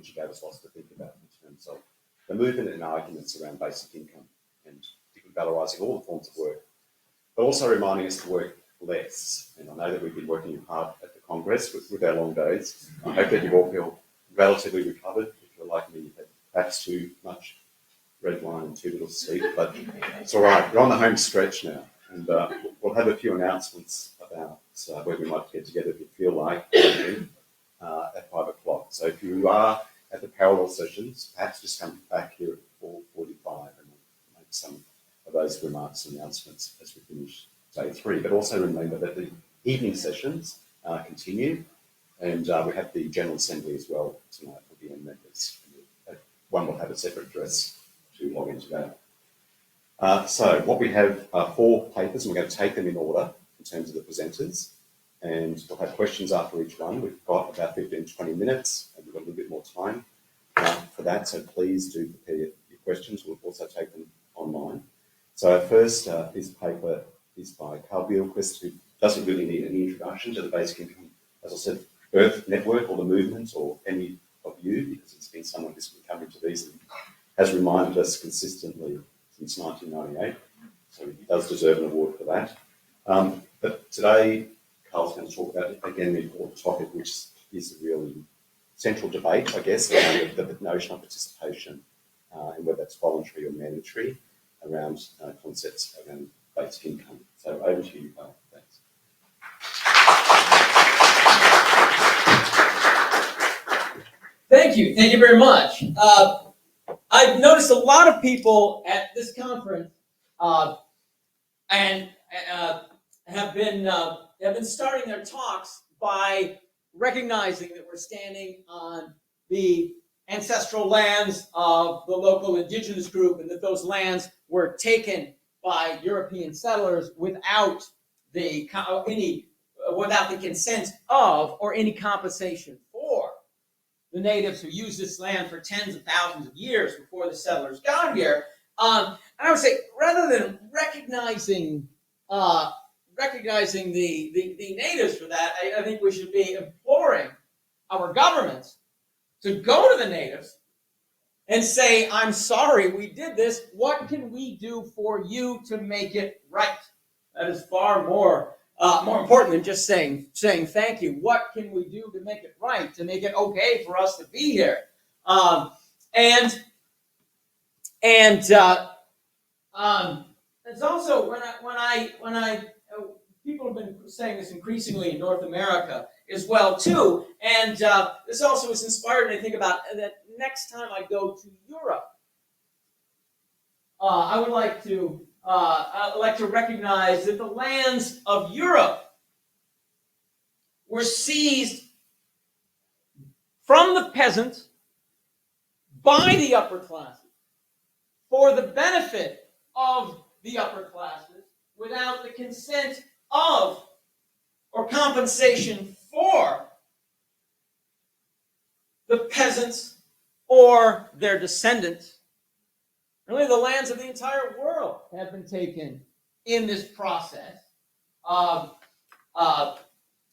think she gave us lots to think about in terms of the movement and arguments around basic income and valorising all the forms of work, but also reminding us to work less. And I know that we've been working hard at the Congress with our long days. I hope that you all feel relatively recovered. If you're like me, you've had perhaps too much red wine and too little sleep, but it's all right. We're on the home stretch now, and we'll have a few announcements about where we might get together if you feel like at 5 o'clock. So if you are at the parallel sessions, perhaps just come back here at 4:45 and we'll make some of those remarks and announcements as we finish day 3. But also remember that the evening sessions continue, and we have the General Assembly as well tonight for the members. One will have a separate address to log into that. So what we have are 4 papers, and we're going to take them in order in terms of the presenters, and we'll have questions after each one. We've got about 15 to 20 minutes, and we've got a little bit more time for that, so please do prepare your questions. We'll also take them online. So our first paper is by Karl, who doesn't really need any introduction to the basic income, as I said, Earth Network or the movement or any of you, because it's been someone who's been coming to these and has reminded us consistently since 1998. So he does deserve an award for that. But today, Karl's going to talk about, again, the important topic, which is a really central debate, I guess, around the notion of participation and whether that's voluntary or mandatory, around concepts around basic income. So over to you, Karl. Thanks. Thank you. Thank you very much. I've noticed a lot of people at this conference and have been starting their talks by recognizing that we're standing on the ancestral lands of the local indigenous group, and that those lands were taken by European settlers without the consent of or any compensation for the natives who used this land for tens of thousands of years before the settlers got here. And I would say, rather than recognizing the natives for that, I think we should be imploring our governments to go to the natives and say, I'm sorry we did this. What can we do for you to make it right? That is far more important than just saying thank you. What can we do to make it right, to make it okay for us to be here? It's also when I people have been saying this increasingly in North America as well too, and this also is inspired me to think about that next time I go to Europe, I would like to recognize that the lands of Europe were seized from the peasants by the upper classes for the benefit of the upper classes without the consent of or compensation for the peasants or their descendants. Really, the lands of the entire world have been taken in this process.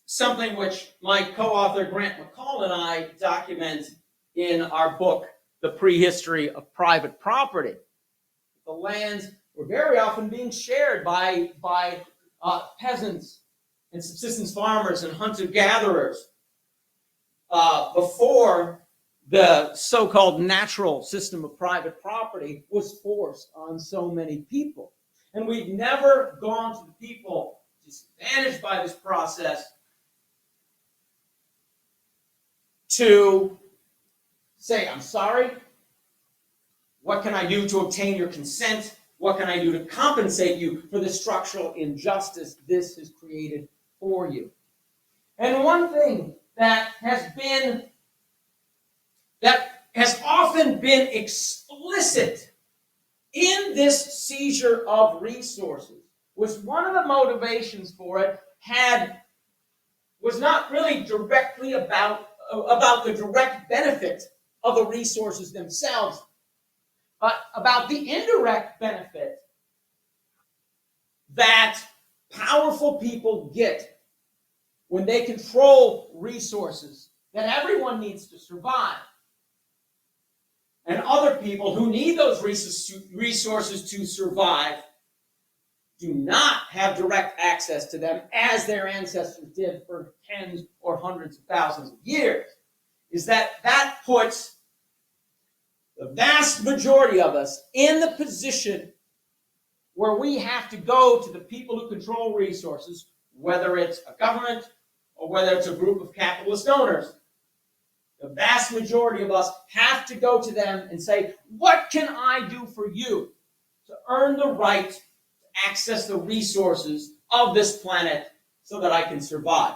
Something which my co-author Grant McCall and I document in our book, The Prehistory of Private Property. The lands were very often being shared by peasants and subsistence farmers and hunter-gatherers before the so-called natural system of private property was forced on so many people. And we've never gone to the people disadvantaged by this process to say, I'm sorry, what can I do to obtain your consent? What can I do to compensate you for the structural injustice this has created for you? And one thing that has often been explicit in this seizure of resources was one of the motivations for it was not really directly about the direct benefit of the resources themselves, but about the indirect benefit that powerful people get when they control resources that everyone needs to survive. and other people who need those resources to survive do not have direct access to them as their ancestors did for tens or hundreds of thousands of years, is that puts the vast majority of us in the position where we have to go to the people who control resources, whether it's a government or whether it's a group of capitalist owners. The vast majority of us have to go to them and say, what can I do for you to earn the right to access the resources of this planet so that I can survive?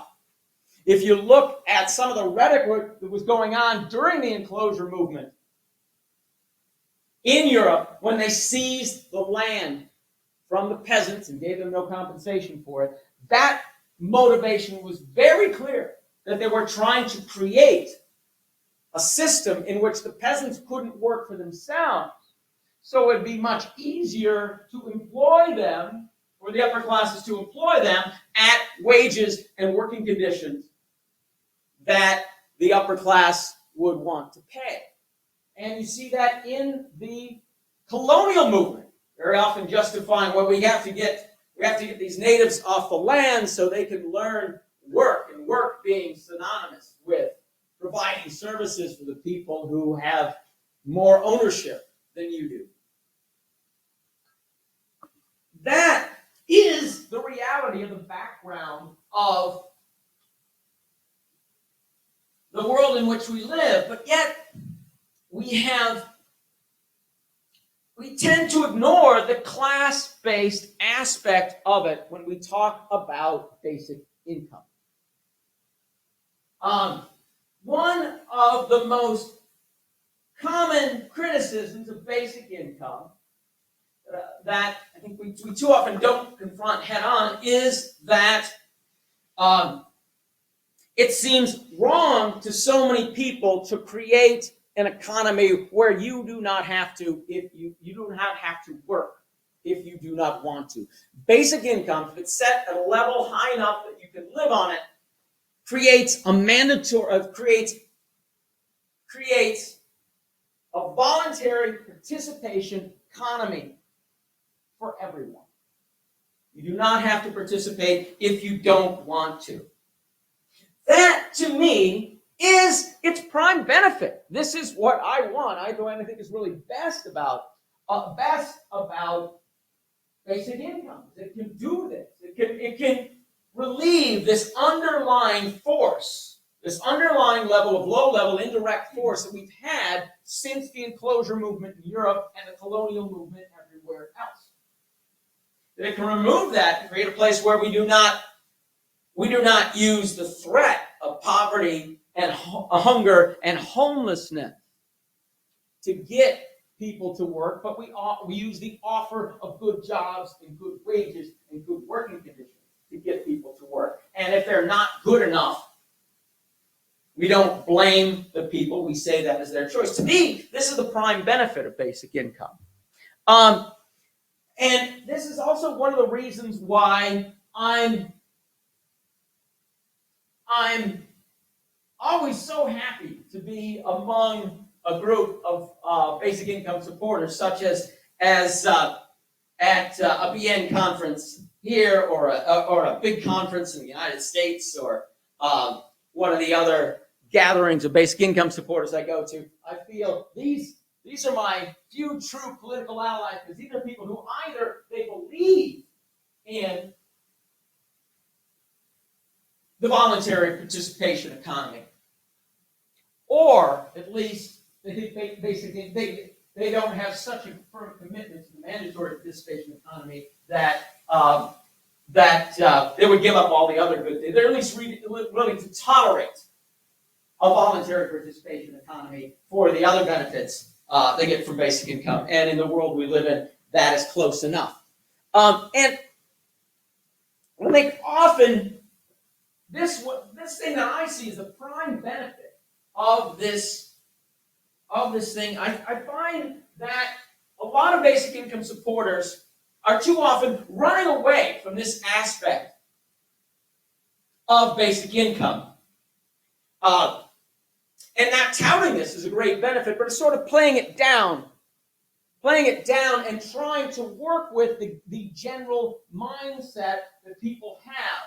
If you look at some of the rhetoric that was going on during the enclosure movement in Europe, when they seized the land from the peasants and gave them no compensation for it, that motivation was very clear, that they were trying to create a system in which the peasants couldn't work for themselves. So it would be much easier to employ them, for the upper classes to employ them at wages and working conditions that the upper class would want to pay. And you see that in the colonial movement, very often justifying, well, we have to get these natives off the land so they can learn work, and work being synonymous with providing services for the people who have more ownership than you do. That is the reality of the background of the world in which we live, but yet we tend to ignore the class-based aspect of it when we talk about basic income. One of the most common criticisms of basic income that I think we too often don't confront head-on is that it seems wrong to so many people to create an economy where you do not have to, if you do not have to work if you do not want to. Basic income, if it's set at a level high enough that you can live on it, creates a mandatory, creates a voluntary participation economy for everyone. You do not have to participate if you don't want to. That, to me, is its prime benefit. This is what I want. I think is really best about basic income. It can do this. It can relieve this underlying force, this underlying level of low-level indirect force that we've had since the enclosure movement in Europe and the colonial movement everywhere else. That it can remove that and create a place where we do not use the threat of poverty and hunger and homelessness to get people to work, but we use the offer of good jobs and good wages and good working conditions to get people to work. And if they're not good enough, we don't blame the people. We say that is their choice. To me, this is the prime benefit of basic income. And this is also one of the reasons why I'm always so happy to be among a group of basic income supporters, such as at a BN conference here, or a big conference in the United States, or one of the other gatherings of basic income supporters I go to. I feel these are my few true political allies, because these are people who either they believe in the voluntary participation economy, or at least they don't have such a firm commitment to the mandatory participation economy that they would give up all the other good things. They're at least willing to tolerate a voluntary participation economy for the other benefits they get from basic income. And in the world we live in, that is close enough. And I think often this thing that I see as the prime benefit of this thing, I find that a lot of basic income supporters are too often running away from this aspect of basic income. and not touting this as a great benefit, but it's sort of playing it down and trying to work with the general mindset that people have.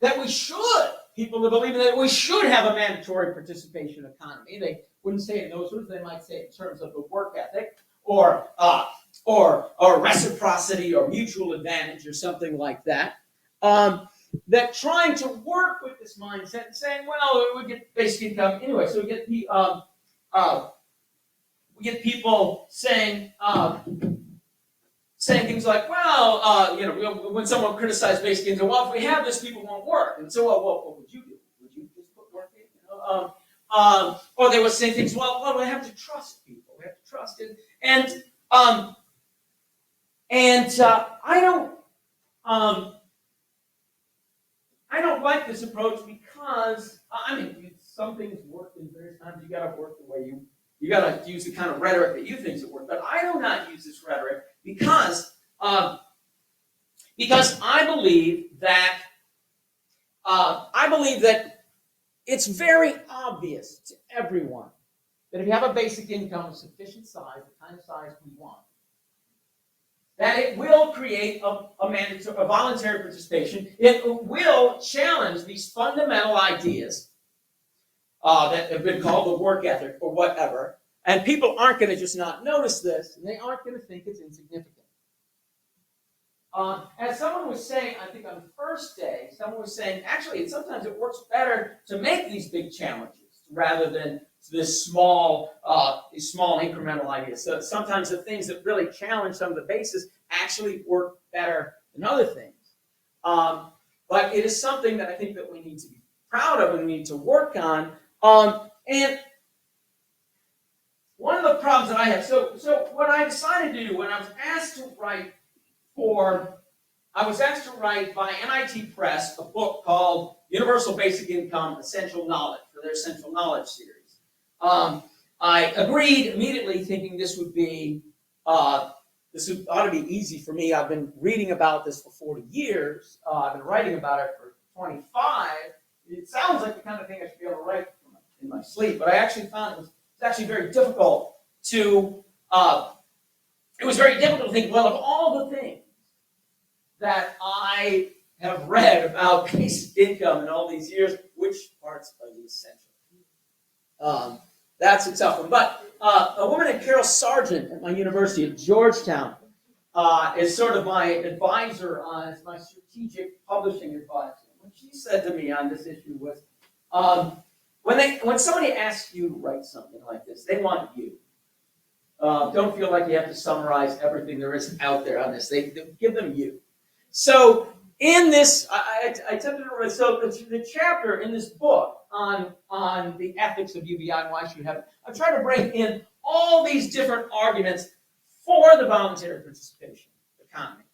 That we should, people that believe that we should have a mandatory participation economy. They wouldn't say it in those words, they might say it in terms of the work ethic, or reciprocity or mutual advantage or something like that. That trying to work with this mindset and saying, well, we get basic income anyway, so we get people saying things like, well, when someone criticizes basic income, well, if we have this, people won't work. And so, well, what would you do? Would you just put work in? Or they would say things, well, we have to trust people. We have to trust it. And I don't like this approach because, some things work in various times. You got to work the way you got to use the kind of rhetoric that you think will work. But I do not use this rhetoric because I believe that it's very obvious to everyone that if you have a basic income of sufficient size, the kind of size we want, that it will create a voluntary participation. It will challenge these fundamental ideas that have been called the work ethic or whatever. And people aren't going to just not notice this, and they aren't going to think it's insignificant. As someone was saying, I think on the first day, someone was saying, actually, sometimes it works better to make these big challenges rather than these small incremental ideas. So sometimes the things that really challenge some of the bases actually work better than other things. But it is something that I think that we need to be proud of and we need to work on. And one of the problems that I have, so what I decided to do when I was asked to write by MIT Press a book called Universal Basic Income, Essential Knowledge, for their Essential Knowledge series. I agreed immediately, thinking this ought to be easy for me. I've been reading about this for 40 years. I've been writing about it for 25. It sounds like the kind of thing I should be able to write in my sleep, but I actually found it was actually very difficult to think, well, of all the things that I have read about basic income in all these years, which parts are the essential? That's a tough one. But a woman named Karl at my university at Georgetown is sort of my advisor as my strategic publishing advisor. What she said to me on this issue was, when somebody asks you to write something like this, they want you. Don't feel like you have to summarize everything there is out there on this. They give them you. So in this, I attempted to write, so the chapter in this book on the ethics of UBI and why you have it, I'm trying to bring in all these different arguments for the voluntary participation economy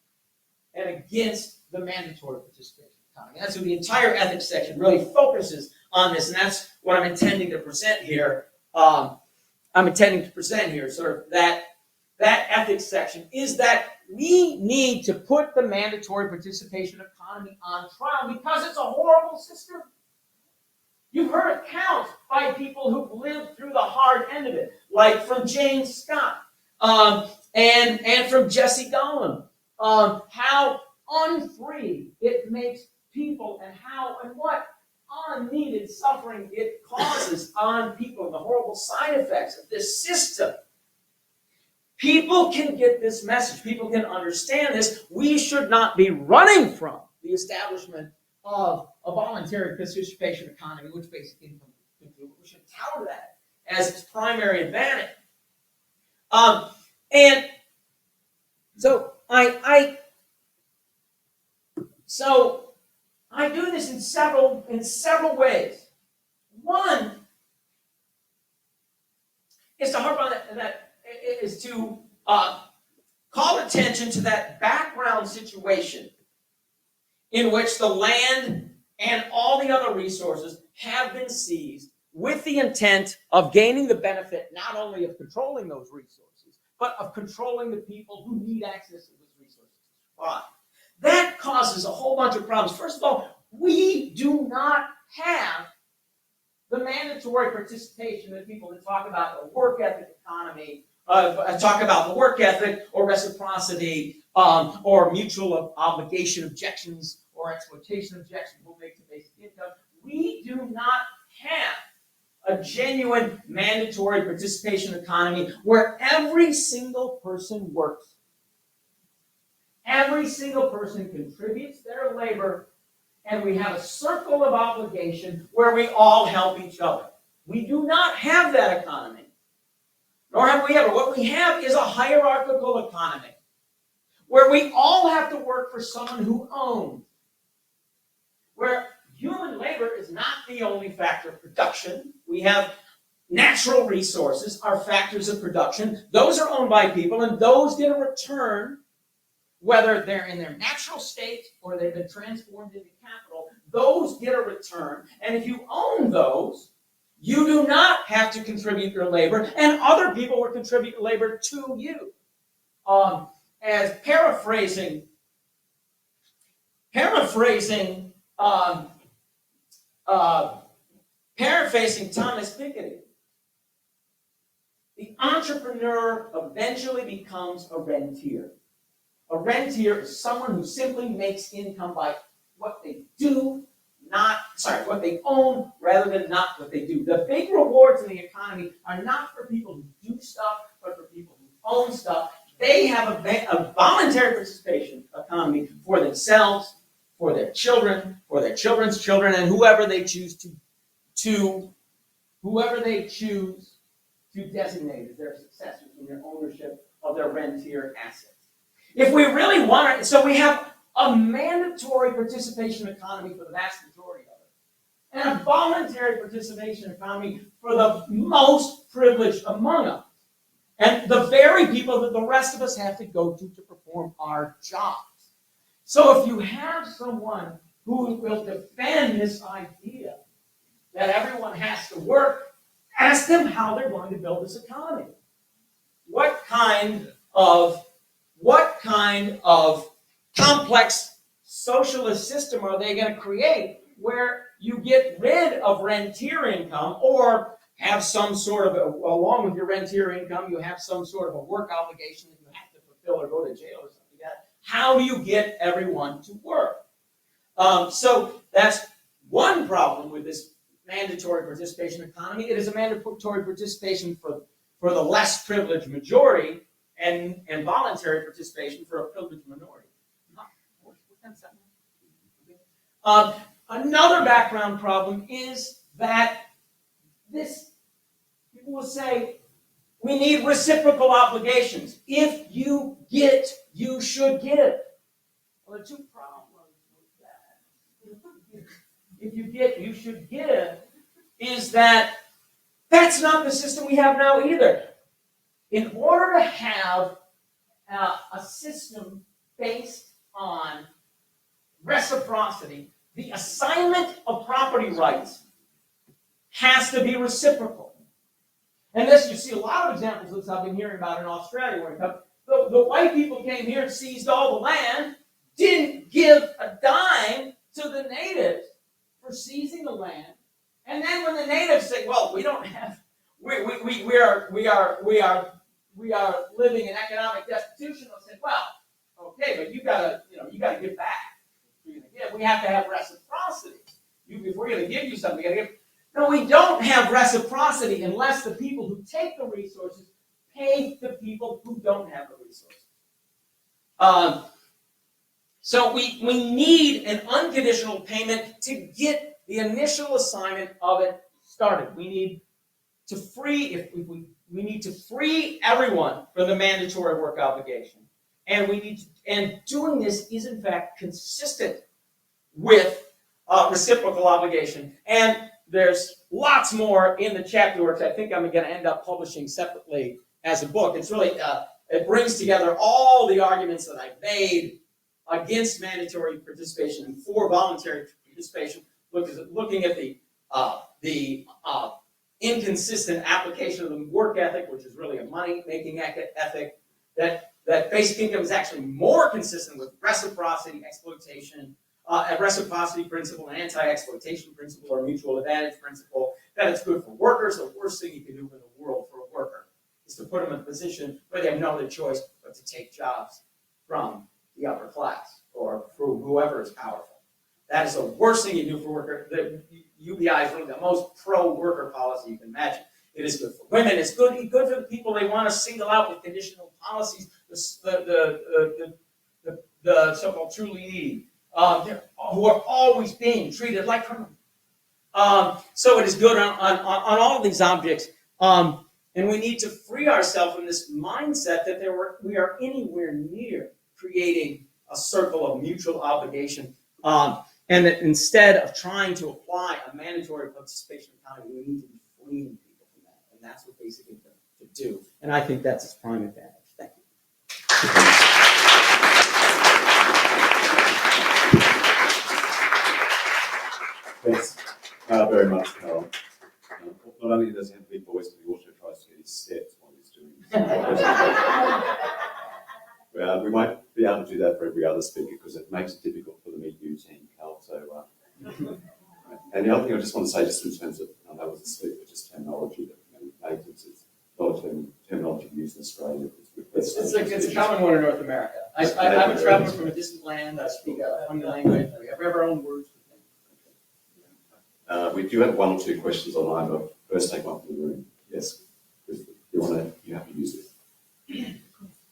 and against the mandatory participation economy. That's what the entire ethics section really focuses on this, and that's what I'm intending to present here. Sort of that ethics section is that we need to put the mandatory participation economy on trial because it's a horrible system. You've heard accounts by people who've lived through the hard end of it, like from Jane Scott and from Jesse Gollum, how unfree it makes people and what unneeded suffering it causes on people and the horrible side effects of this system. People can get this message. People can understand this. We should not be running from the establishment of a voluntary participation economy, which basic income can do. We should tout that as its primary advantage. And so I do this in several ways. One is to harp on to call attention to that background situation in which the land and all the other resources have been seized with the intent of gaining the benefit not only of controlling those resources, but of controlling the people who need access to those resources. That causes a whole bunch of problems. First of all, we do not have the mandatory participation of people that talk about the work ethic economy, talk about the work ethic or reciprocity or mutual obligation objections or exploitation objections will make to basic income. We do not have a genuine mandatory participation economy where every single person works. Every single person contributes their labor, and we have a circle of obligation where we all help each other. We do not have that economy. Nor have we ever. What we have is a hierarchical economy where we all have to work for someone who owns, where human labor is not the only factor of production. We have natural resources are factors of production. Those are owned by people, and those get a return, whether they're in their natural state or they've been transformed into capital. Those get a return, and if you own those, you do not have to contribute your labor, and other people will contribute labor to you. As paraphrasing Thomas Piketty, the entrepreneur eventually becomes a rentier. A rentier is someone who simply makes income by what they do, what they own, rather than not what they do. The big rewards in the economy are not for people who do stuff, but for people who own stuff. They have a voluntary participation economy for themselves, for their children, for their children's children, and whoever they choose to designate as their successors in their ownership of their rentier assets. If we really want it, so we have a mandatory participation economy for the vast majority of it, and a voluntary participation economy for the most privileged among us, and the very people that the rest of us have to go to perform our jobs. So if you have someone who will defend this idea that everyone has to work, ask them how they're going to build this economy. What kind of complex socialist system are they going to create where you get rid of rentier income, or have some sort of, along with your rentier income, you have some sort of a work obligation that you have to fulfill or go to jail or something like that? How do you get everyone to work? So that's one problem with this mandatory participation economy. It is a mandatory participation for the less privileged majority, and voluntary participation for a privileged minority. Another background problem is that people will say, we need reciprocal obligations. If you get, you should give. Well, there are two problems with that. If you get, you should give, is that that's not the system we have now either. In order to have a system based on reciprocity, the assignment of property rights has to be reciprocal. And this, you see a lot of examples of this I've been hearing about in Australia, where the white people came here and seized all the land, didn't give a dime to the natives for seizing the land, and then when the natives say, "Well, we don't have, we are living in economic destitution," they'll say, "Well, okay, but you gotta give back. We have to have reciprocity. If we're gonna give you something, we gotta give." No, we don't have reciprocity unless the people who take the resources pay the people who don't have the resources. So we need an unconditional payment to get the initial assignment of it started. We need to free everyone from the mandatory work obligation, and doing this is in fact consistent with reciprocal obligation. And there's lots more in the chapter, which I think I'm going to end up publishing separately as a book. It's really it brings together all the arguments that I've made against mandatory participation and for voluntary participation, looking at the inconsistent application of the work ethic, which is really a money-making ethic, that basic income is actually more consistent with reciprocity, exploitation, a reciprocity principle, an anti-exploitation principle, or a mutual advantage principle, that it's good for workers. The worst thing you can do in the world for a worker is to put them in a position where they have no other choice but to take jobs from the upper class or through whoever is powerful. That is the worst thing you do for worker. The UBI is really the most pro-worker policy you can imagine. It is good for women. It's good for the people they want to single out with conditional policies. The so-called truly needy, who are always being treated like criminals. So it is good on all of these objects. And we need to free ourselves from this mindset that we are anywhere near creating a circle of mutual obligation. And that instead of trying to apply a mandatory participation economy, we need to be freeing people from that. And that's what basic income should do. And I think that's its prime advantage. Thank you. Thanks very much, Karl. Not only does he have a big voice, but he also tries to get his steps while he's doing it. We won't be able to do that for every other speaker because it makes it difficult for the Meet You team, Karl. So, and the other thing I just want to say, just in terms of, I know it was a speak, but just terminology that natives is not a terminology used in Australia. It's a common one in North America. I'm a traveler from a distant land. I speak a funny language. We have our own words. We do have one or two questions online, but first take one from the room. Yes, you have to use this.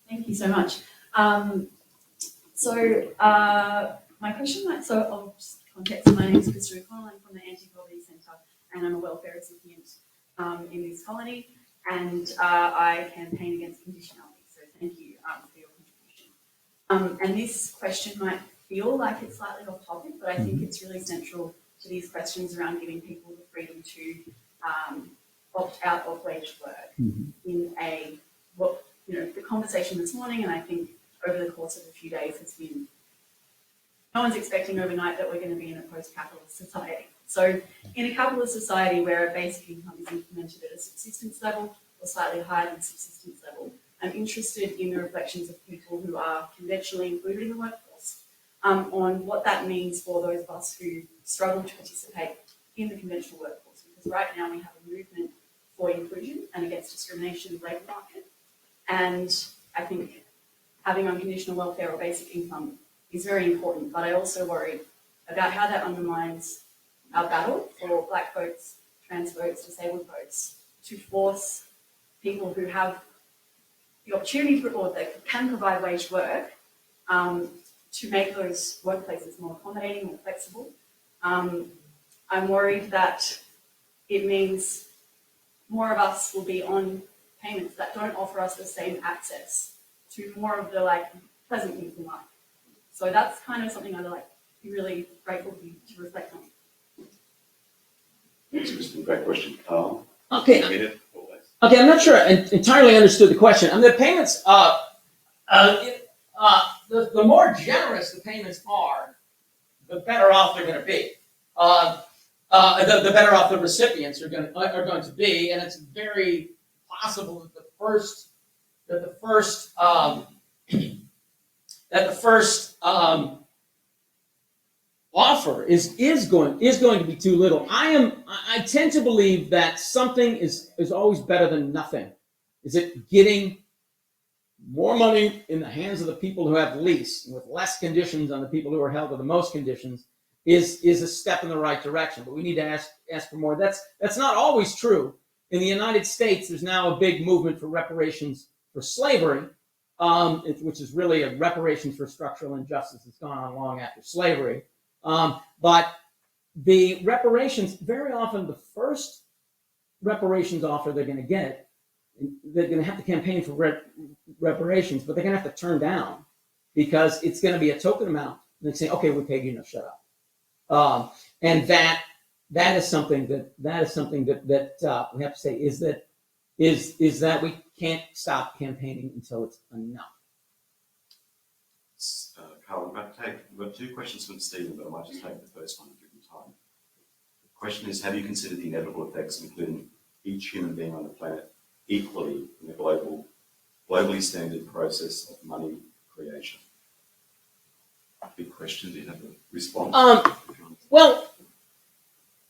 Thank you so much. My question, I'll just context. My name is Krista Karl. I'm from the Anti-Poverty Centre, and I'm a welfare recipient in this colony, and I campaign against conditionality. So thank you for your contribution. And this question might feel like it's slightly off topic, but I think it's really central to these questions around giving people the freedom to opt out of wage work in the conversation this morning, and I think over the course of a few days has been, no one's expecting overnight that we're going to be in a post-capitalist society. So in a capitalist society where a basic income is implemented at a subsistence level or slightly higher than subsistence level, I'm interested in the reflections of people who are conventionally included in the workforce on what that means for those of us who struggle to participate in the conventional workforce. Because right now we have a movement for inclusion and against discrimination in the labour market. And I think having unconditional welfare or basic income is very important, but I also worry about how that undermines our battle for black votes, trans votes, disabled votes, to force people who have the opportunity or that can provide wage work to make those workplaces more accommodating, more flexible. I'm worried that it means more of us will be on payments that don't offer us the same access to more of the pleasant things in life. So that's kind of something I'd be really grateful for you to reflect on. Thanks, Kristen. Great question, Karl. Okay, I'm not sure I entirely understood the question. I mean, the payments, the more generous the payments are, the better off they're going to be. The better off the recipients are going to be, and it's very possible that the first offer is going to be too little. I tend to believe that something is always better than nothing. Is it getting more money in the hands of the people who have least, with less conditions on the people who are held to the most conditions, is a step in the right direction. But we need to ask for more. That's not always true. In the United States, there's now a big movement for reparations for slavery, which is really a reparations for structural injustice that's gone on long after slavery. But the reparations, very often the first reparations offer they're going to get, they're going to have to campaign for reparations, but they're going to have to turn down because it's going to be a token amount. And they say, okay, we paid you, now shut up. And that is something that we have to say is that we can't stop campaigning until it's enough. Karl, we've got two questions from Stephen, but I might just take the first one given time. The question is, have you considered the inevitable effects of including each human being on the planet equally in the globally standard process of money creation? big question. Do you have a response? Well,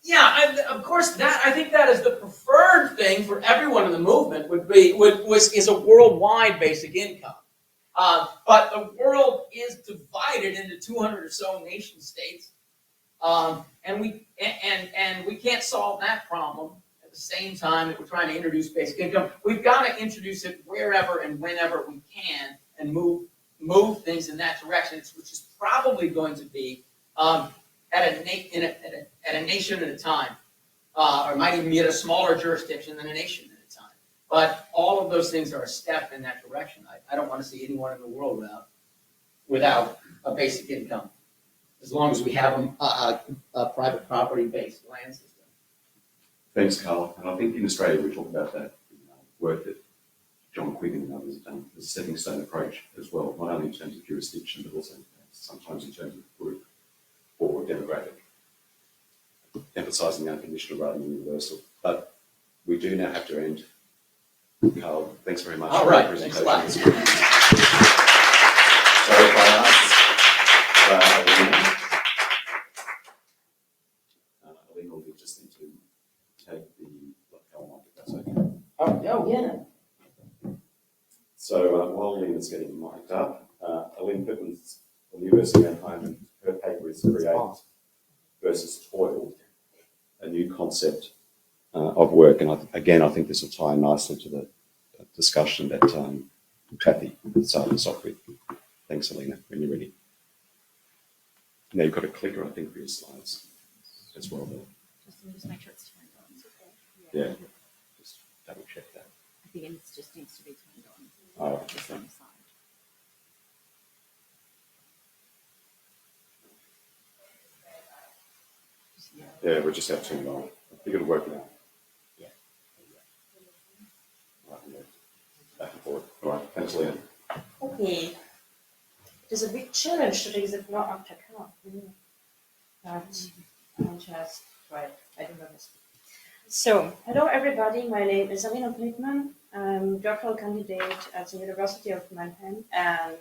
yeah, of course. I think that is the preferred thing for everyone in the movement. Is a worldwide basic income. But the world is divided into 200 or so nation states, and we can't solve that problem at the same time that we're trying to introduce basic income. We've got to introduce it wherever and whenever we can, and move things in that direction, which is probably going to be at a nation at a time, or might even be at a smaller jurisdiction than a nation at a time. But all of those things are a step in that direction. I don't want to see anyone in the world without a basic income, as long as we have a private property-based land system. Thanks, Karl. And I think in Australia we talk about that work that John Quiggin and others have done, the stepping stone approach as well, not only in terms of jurisdiction, but also sometimes in terms of group or demographic, emphasising the unconditional rather than universal. But we do now have to end. Karl, thanks very much for your presentation. Thanks a lot. Sorry if I asked, Alina, we just need to take the lapel mic, if that's okay. Oh, yeah. So while Alina's getting mic'd up, Alina Plitman's from the University of Mannheim, and her paper is Create versus Toil, a new concept of work. And I think this will tie nicely to the discussion that Kathy started us off with. Thanks, Alina, when you're ready. Now you've got a clicker, I think, for your slides as well. Just make sure it's turned on. Yeah, just double check that. I think it just needs to be turned on. Oh, Just on the side. yeah, we'll just have to turn it on. I think it'll work now. Yeah. Right, yeah. Back and forth. All right, thanks, Alina. Okay. It is a big challenge to take the floor after Karl. But I'll just try. I don't know this. So, hello everybody. My name is Alina Plitman. I'm a doctoral candidate at the University of Mannheim, and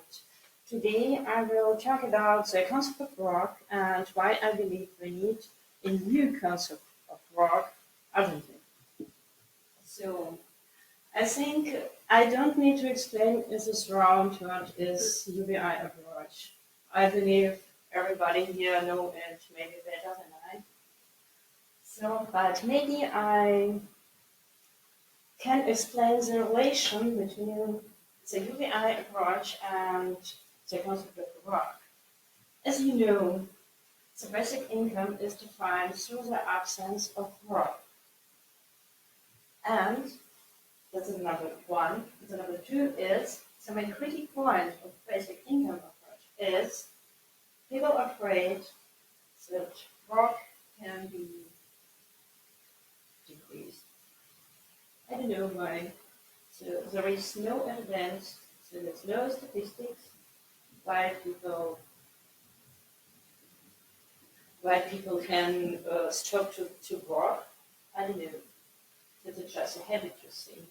today I will talk about the concept of work and why I believe we need a new concept of work urgently. So, I think I don't need to explain in this round what is UBI approach. I believe everybody here knows it maybe better than I. So, but maybe I can explain the relation between the UBI approach and the concept of work. As you know, the basic income is defined through the absence of work. And that's the number one. The number two is the main critical point of basic income approach is people are afraid that work can be decreased. I don't know why. So there is no evidence, so there's no statistics why people can stop to work. I don't know. It's just a habit to think.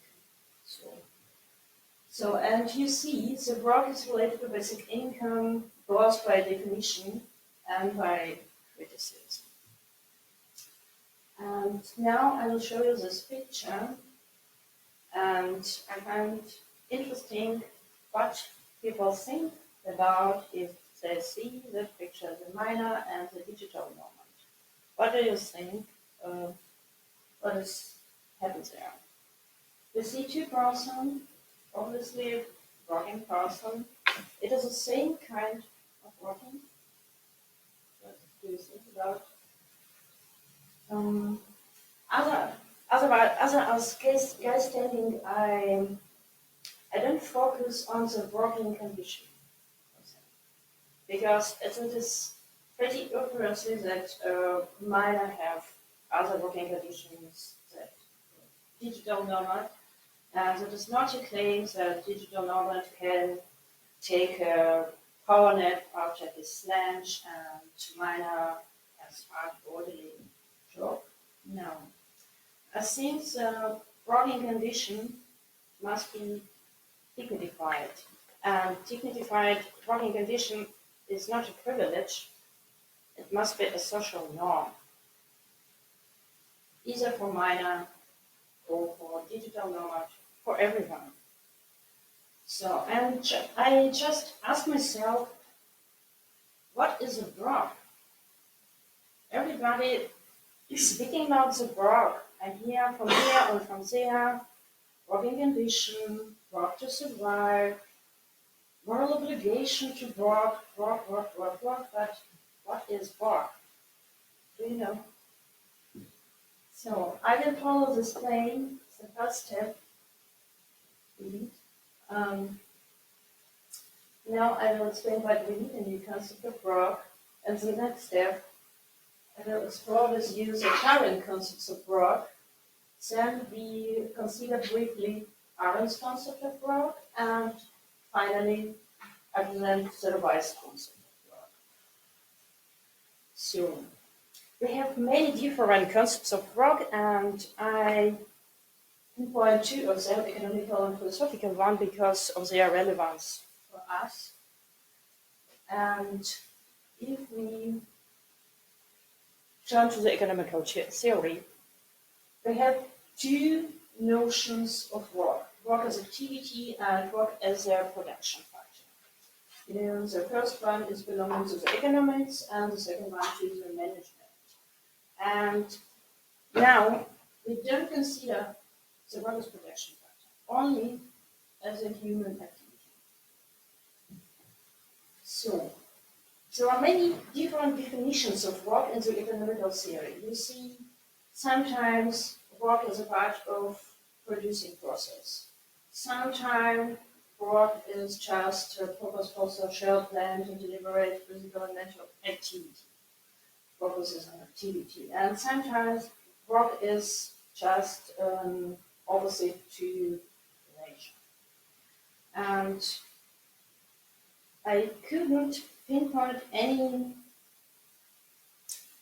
So, and you see, the work is related to basic income both by definition and by criticism. And now I will show you this picture, and I find interesting what people think about if they see the picture, the miner and the digital moment. What do you think? What happens there? You see two persons, obviously working person. It is the same kind of working. What do you think about? As guys stating, I don't focus on the working condition because it is pretty obvious that might have other working conditions that digital nomad. That is not a claim that digital nomad can take a power nap after his lunch and miner as hard orderly job. No. I think the working condition must be dignified. And dignified working condition is not a privilege, it must be a social norm, either for minor or for digital nomad, for everyone. So, and I just ask myself, what is a work? Everybody is speaking about the work. I hear from here and from there, working condition, work to survive, moral obligation to work, but what is work? Do you know? So I will follow this plane, the first step. Now I will explain what we need in the concept of work, and the next step, I will explore with you the current concepts of work. Then we consider briefly Arendt's concept of work, and finally, I present the revised concept of work. So, we have many different concepts of work, and I pinpoint two of them, economical and philosophical one, because of their relevance for us. And if we turn to the economical theory, we have two notions of work. Work as activity and work as a production factor. The first one is belonging to the economics and the second one to the management. And now we don't consider the work as production factor, only as a human activity. So, there are many different definitions of work in the economical theory. You see, sometimes work is a part of producing process. Sometimes work is just a purposeful social plan to deliberate physical and mental activity. Focuses on activity. And sometimes work is just opposite to nature. And I couldn't pinpoint any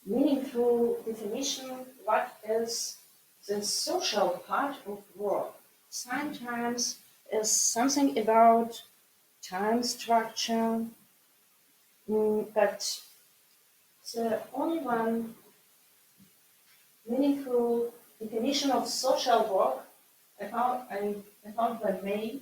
meaningful definition what is the social part of work. Sometimes is something about time structure, but the only one meaningful definition of social work I found by May,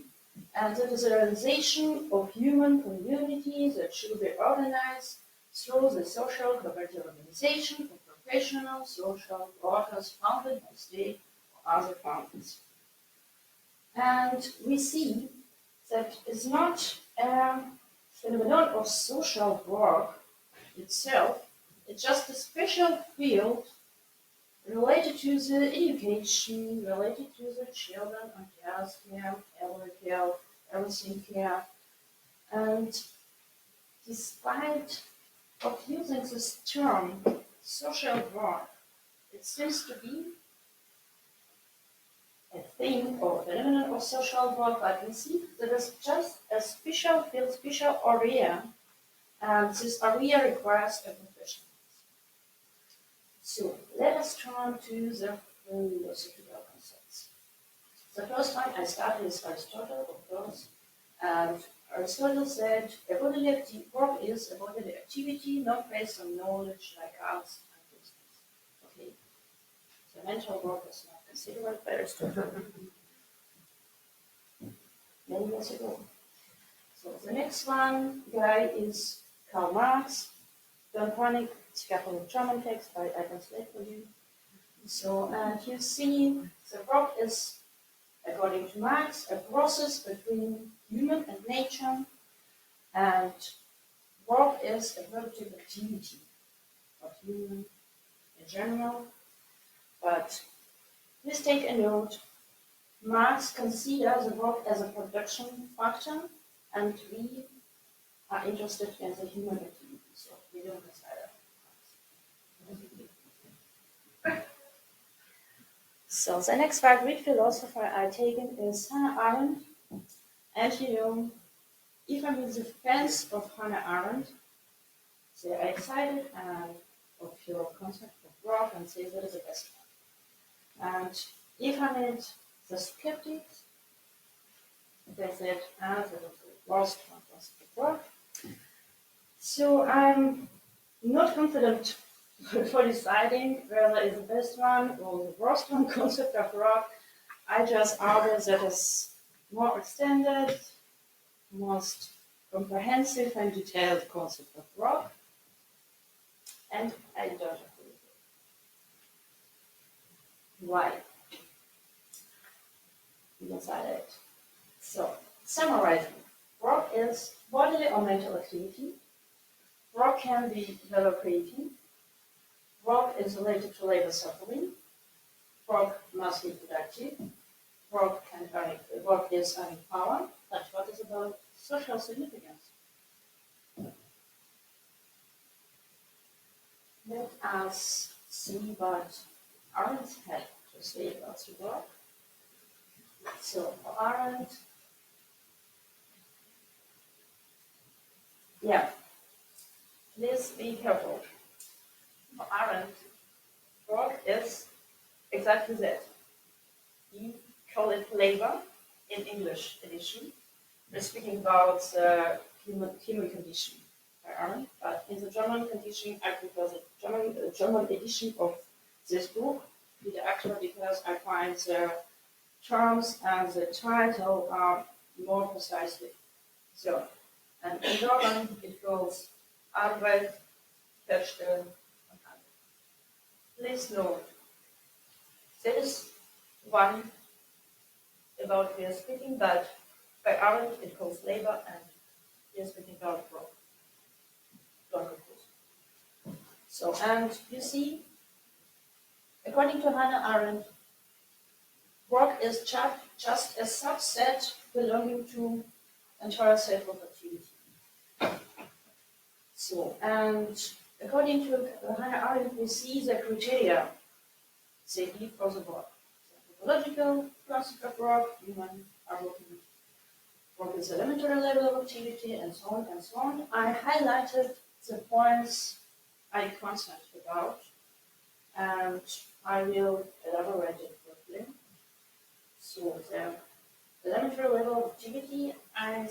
and that is a realization of human community that should be organized through the social cooperative organization of professional social workers founded by state or other founders. And we see that it's not a phenomenon of social work itself, it's just a special field related to the education, related to the children and health care, elder care, everything care. And despite of using this term, social work, it seems to be a thing or phenomenon of social work, but we see that it's just a special field, special area, and this area requires a professional. So let us turn to the philosophical concepts. The first one I started with Aristotle, of course, and Aristotle said a bodily work is a bodily activity not based on knowledge like arts and business. Okay, so mental work is not considered by Aristotle many years ago. So the next one guy is Karl Marx. Don't panic, it's a couple of German text, I translate for you. So, and you see, the work is, according to Marx, a process between human and nature, and work is a productive activity of human in general. But please take a note, Marx considers the work as a production factor, and we are interested in the human activity, so we don't consider. So the next Greek philosopher I taken is Hannah Arendt, and if I'm in the defense of Hannah Arendt, they are excited and of your concept of work and say that is the best one. And if I'm in the skeptics, they said that is the worst one concept of work. So I'm not confident for deciding whether it's the best one or the worst one concept of rock. I just argue that is more extended, most comprehensive and detailed concept of rock, and I don't agree with it. Why? We decided. So, summarizing, work is bodily or mental activity. Work can be labor creating. Work is related to labor suffering. Work must be productive. Work is earning power. But what is about social significance? Let us see what Arendt had to say about the work. So for Arendt, yeah, please be careful. For Arendt, work is exactly that. You call it labor in English edition. We're speaking about the human condition by Arendt, but in the German condition, I prefer the German edition of this book, Widerquist, because I find the terms and the title are more precisely. So, and in German it goes Arbeit, Herstellen und Handel. Please note, there is one about we are speaking, but by Arendt it goes labor and we are speaking about work. Don't confuse. So, and you see, according to Hannah Arendt, work is just a subset belonging to entire set of activity. So, and according to Hannah Arendt, we see the criteria they give for the work. The ecological concept of work, human are working. Work is a elementary level of activity, and so on and so on. I highlighted the points I concerned about, and I will elaborate it quickly. So the elementary level of activity, I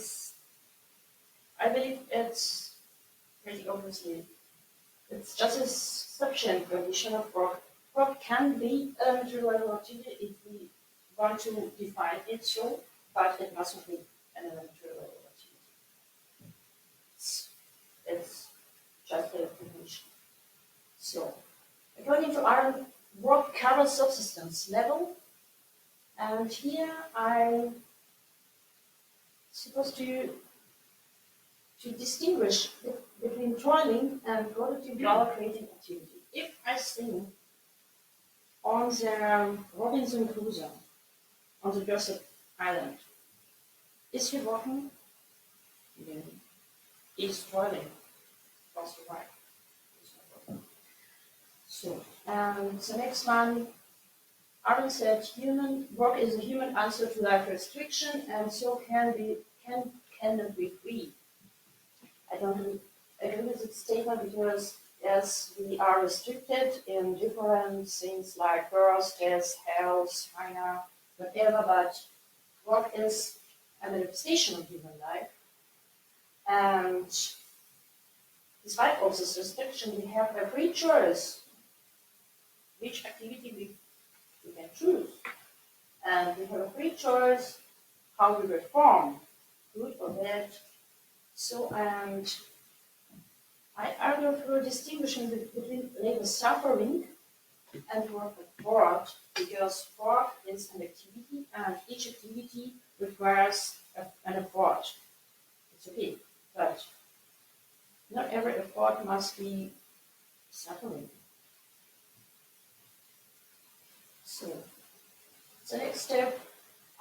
believe it's pretty obviously, it's just a sufficient condition of work. Work can be elementary level of activity if we want to define it so, but it mustn't be an elementary level of activity. It's just a definition. So, according to Arendt, work covers subsistence level, and here I'm supposed to distinguish between toiling and productive dollar creating activity. If I think on the Robinson Crusoe on the Joseph Island, is he walking? He's toiling. That's right. So, and the next one, Arendt said, human work is a human answer to life restriction, and so cannot be free. I don't agree with this statement because yes, we are restricted in different things like birth, death, health, fire, whatever, but work is a manifestation of human life. And despite all this restriction, we have a free choice which activity we can choose. And we have a free choice how we perform, good or bad. So, and I argue for distinguishing between labor suffering and work effort, because work is an activity and each activity requires an effort. It's okay, but not every effort must be suffering. So, the next step,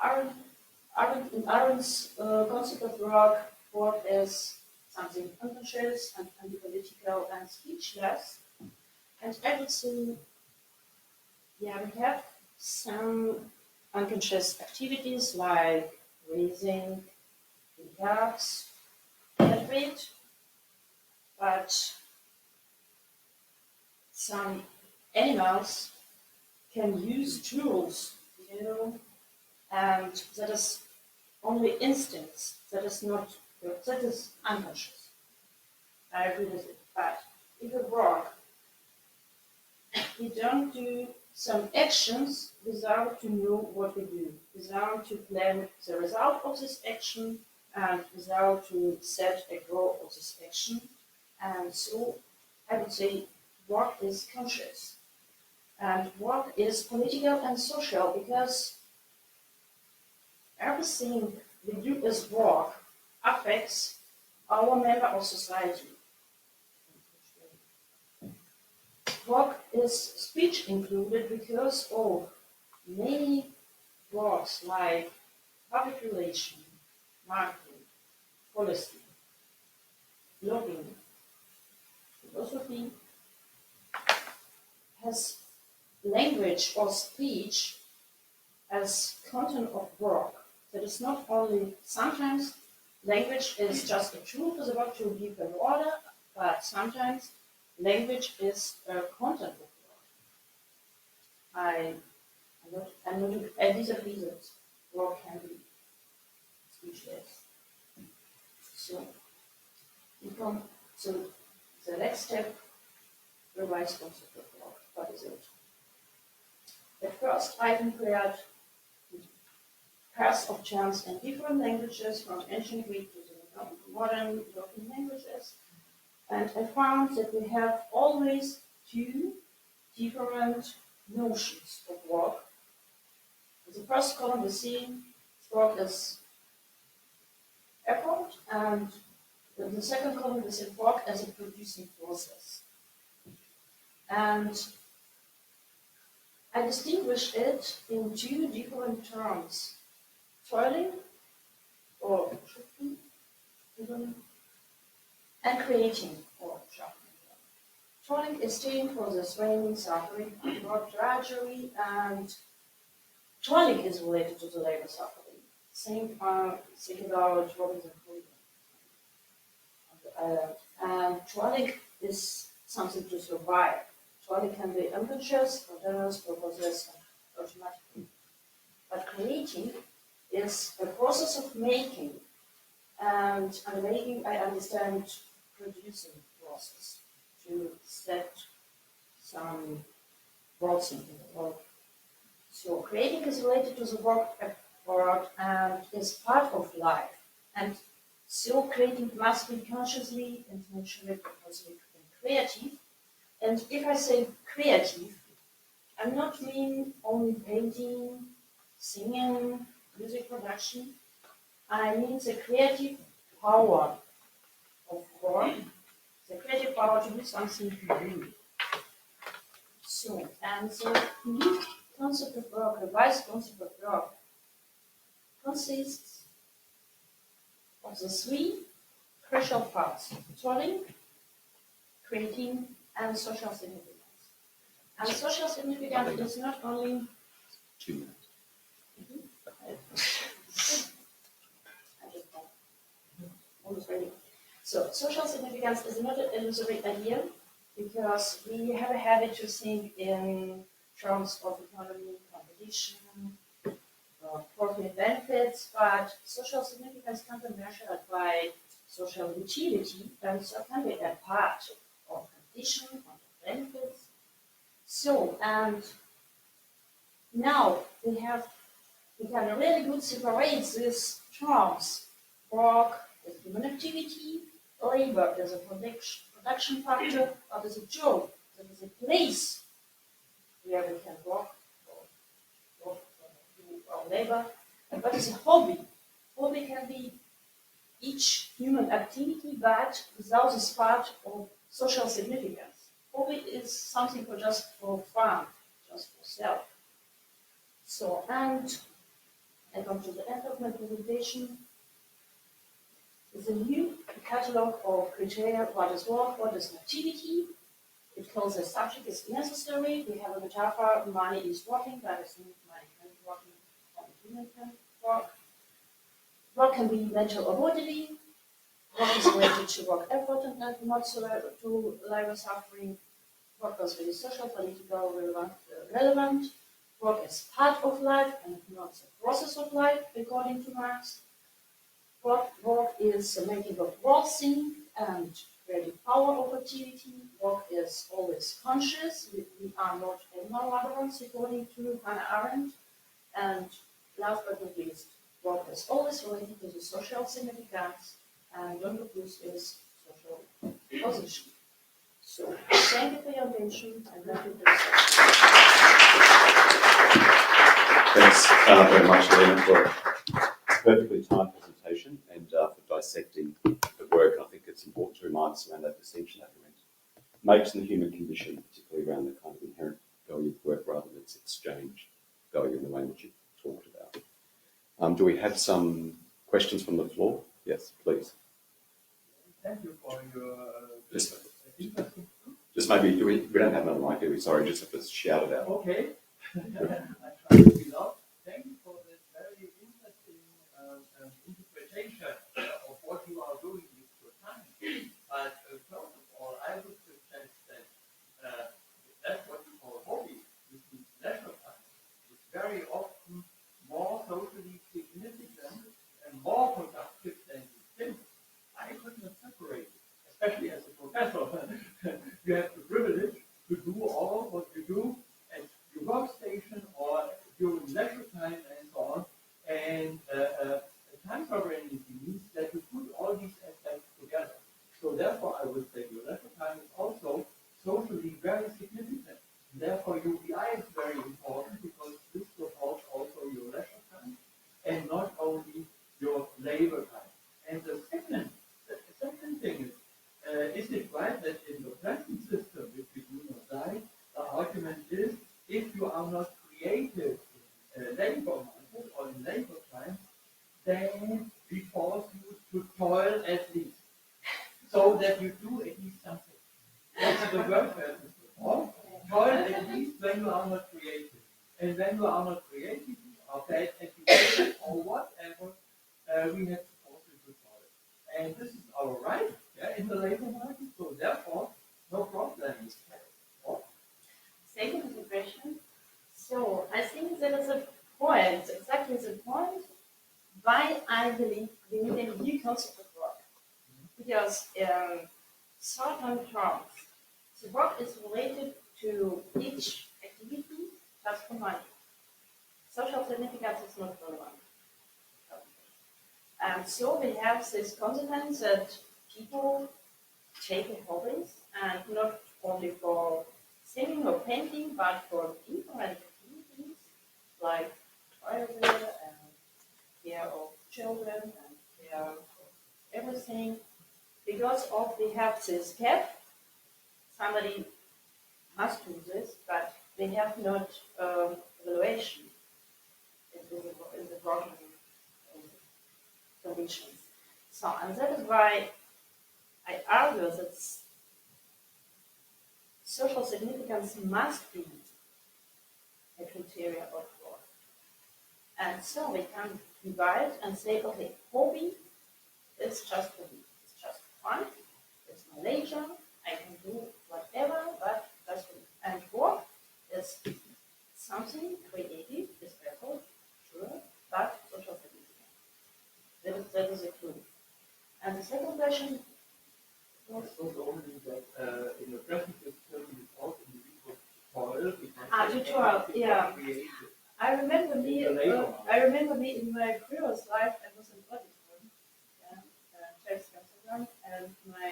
in Arendt's concept of work is something unconscious and anti-political and speechless. And I would say, yeah, we have some unconscious activities like raising calves, head weight, but some animals can use tools, and that is only instincts, that is unconscious. I agree with it. But if you work, we don't do some actions without to know what we do, without to plan the result of this action, and without to set a goal of this action. And so I would say work is conscious. And work is political and social because everything we do as work affects our member of society. Work is speech included because of many works like public relation, marketing, policy, blogging, philosophy has language or speech as content of work. That is not only sometimes language is just a tool for the work to give an order, but sometimes language is a content of work. I disagree that work can be speechless. So the next step, revise concept of work. What is it? At first, I compared pairs of terms in different languages from ancient Greek to the modern European languages. And I found that we have always two different notions of work. In the first column, we see work as effort, and in the second column, we see work as a producing process. And I distinguish it in two different terms: toiling, or shifting, and creating, or sharpening. Toiling is staying for the straining, suffering, work drudgery, and toiling is related to the labor suffering. Think about Robinson Crusoe. And toiling is something to survive. Toiling can be unconscious, spontaneous, purposeless, and automatic. But creating is a process of making. And under making, I understand producing process to set some words in the work. So creating is related to the work effort and is part of life. And so creating must be consciously, intentionally, purposely, and creative. And if I say creative, I'm not mean only painting, singing, music production. I mean the creative power of work, the creative power to do something new. So, and the new concept of work, revised concept of work, consists of the three crucial parts: toiling, creating, and social significance. And social significance is not only 2 minutes. Almost ready. So social significance is not an illusory idea because we have a habit to think in terms of economy, competition, profit benefits, but social significance can be measured by social utility, and so can be a part of competition, of benefits. So, and now we can really good separate these terms: work is human activity, labor is a production factor, or is a job, that is a place where we can work or do our labor. And what is a hobby? Hobby can be each human activity, but without this part of social significance. Hobby is something for fun, just for self. So, and I come to the end of my presentation. It's a new catalog of criteria: what is work, what is an activity. It calls the subject is necessary. We have a metaphor: money is working, but it's not money can be working, only human can work. Work can be mental or bodily. Work is related to work effort and not so to labor suffering. Work is really social, political, relevant. Work is part of life and not the process of life, according to Marx. Work is the making of worthy and creative power opportunity. Work is always conscious. We are not ignorant, according to Hannah Arendt. And last but not least, work is always related to the social significance, and non-focus is social position. So, thank you for your attention, and thank you for the session. Thanks very much, Alina, for a perfectly timed presentation and for dissecting the work. I think it's important to remind us around that distinction that makes in the human condition, particularly around the kind of inherent value of work rather than its exchange value in the way in which you talked about. Do we have some questions from the floor? Yes, please. Thank you for your interesting. Just maybe, we don't have another mic, do we? Sorry, just have to shout it out. Okay. I try to be loud. Thank you for this very interesting interpretation of what you are doing with your time. But first of all, I would suggest that that's what you call hobby, which means leisure time, is very often more socially significant and more productive than you think. I could not separate it, especially as a professor. You have the privilege to do all what you do at your workstation or during leisure time and so on. And time sovereignty means that you put all these aspects together. So therefore, I would say your leisure time is also socially very significant. Therefore, UBI is very important because this supports also your leisure time and not only your labor time. And the second thing is it right that in the present system, if you do not die, the argument is if you are not creative in labor market or in labor time, then we force you to toil at least, so that you do at least something. That's the welfare system. Toil at least when you are not creative. And when you are not creative, you are bad at education or whatever, we have to force you to toil. And this is our right in the labor market, so therefore, no problem is there. Thank you for the question. So, I think there is a point, exactly the point, why I believe we need a new concept of work. Because in certain terms, the work is related to each activity just for money. Social significance is not relevant. And so we have this consequence that people take hobbies, and not only for singing or painting, but for different activities like toilet and care of children and care of everything. Because of we have this gap, somebody must do this, but they have not evaluation in the working conditions. So, and that is why I argue that social significance must be a criteria of work. And so we can divide and say, okay, hobby is just hobby. It's just fun. It's my leisure. I can do whatever, but that's hobby. And work is something creative, is better, sure, but social significance. That is a clue. And the second question was only that in the present system, without individual toil, because toil, yeah. creative. I remember me in my previous life. I was an auditor, and my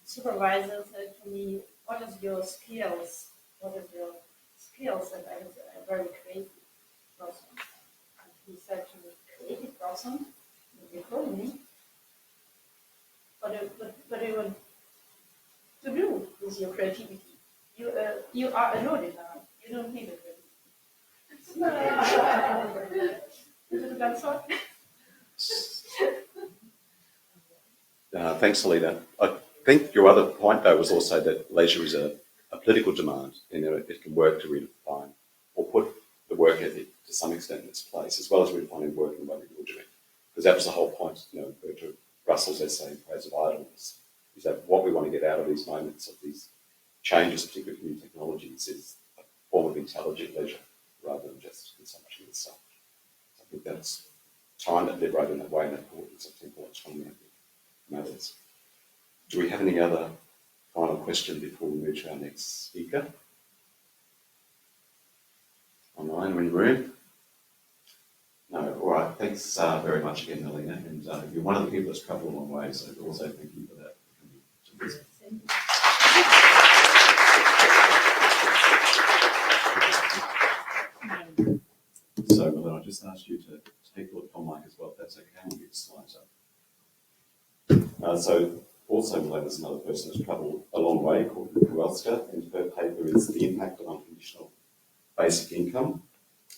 supervisor said to me, "What is your skills? What is your skills?" And I was a very creative person. And he said to me, "Creative person, you call me. What do you want to do with your creativity? You are an auditor. You don't need it." Thanks, Alina. I think your other point, though, was also that leisure is a political demand, and it can work to redefine or put the work ethic to some extent in its place, as well as redefining work in the way that you're doing. Because that was the whole point, Bertrand Russell's essay in praise of idleness, is that what we want to get out of these moments, of these changes, particularly with new technologies, is a form of intelligent leisure rather than just consumption itself. So I think that's trying to liberate in that way, and the importance of temporal autonomy, I think, matters. Do we have any other final question before we move to our next speaker? Online or in the room? No, all right. Thanks very much again, Alina. And you're one of the people that's travelled a long way, so also thank you for that. So, Milena, I'll just ask you to take a look on mic as well, if that's okay, and we'll get the slides up. So, also, Milena's another person who's travelled a long way, called Kowalska, and her paper is The Impact of Unconditional Basic Income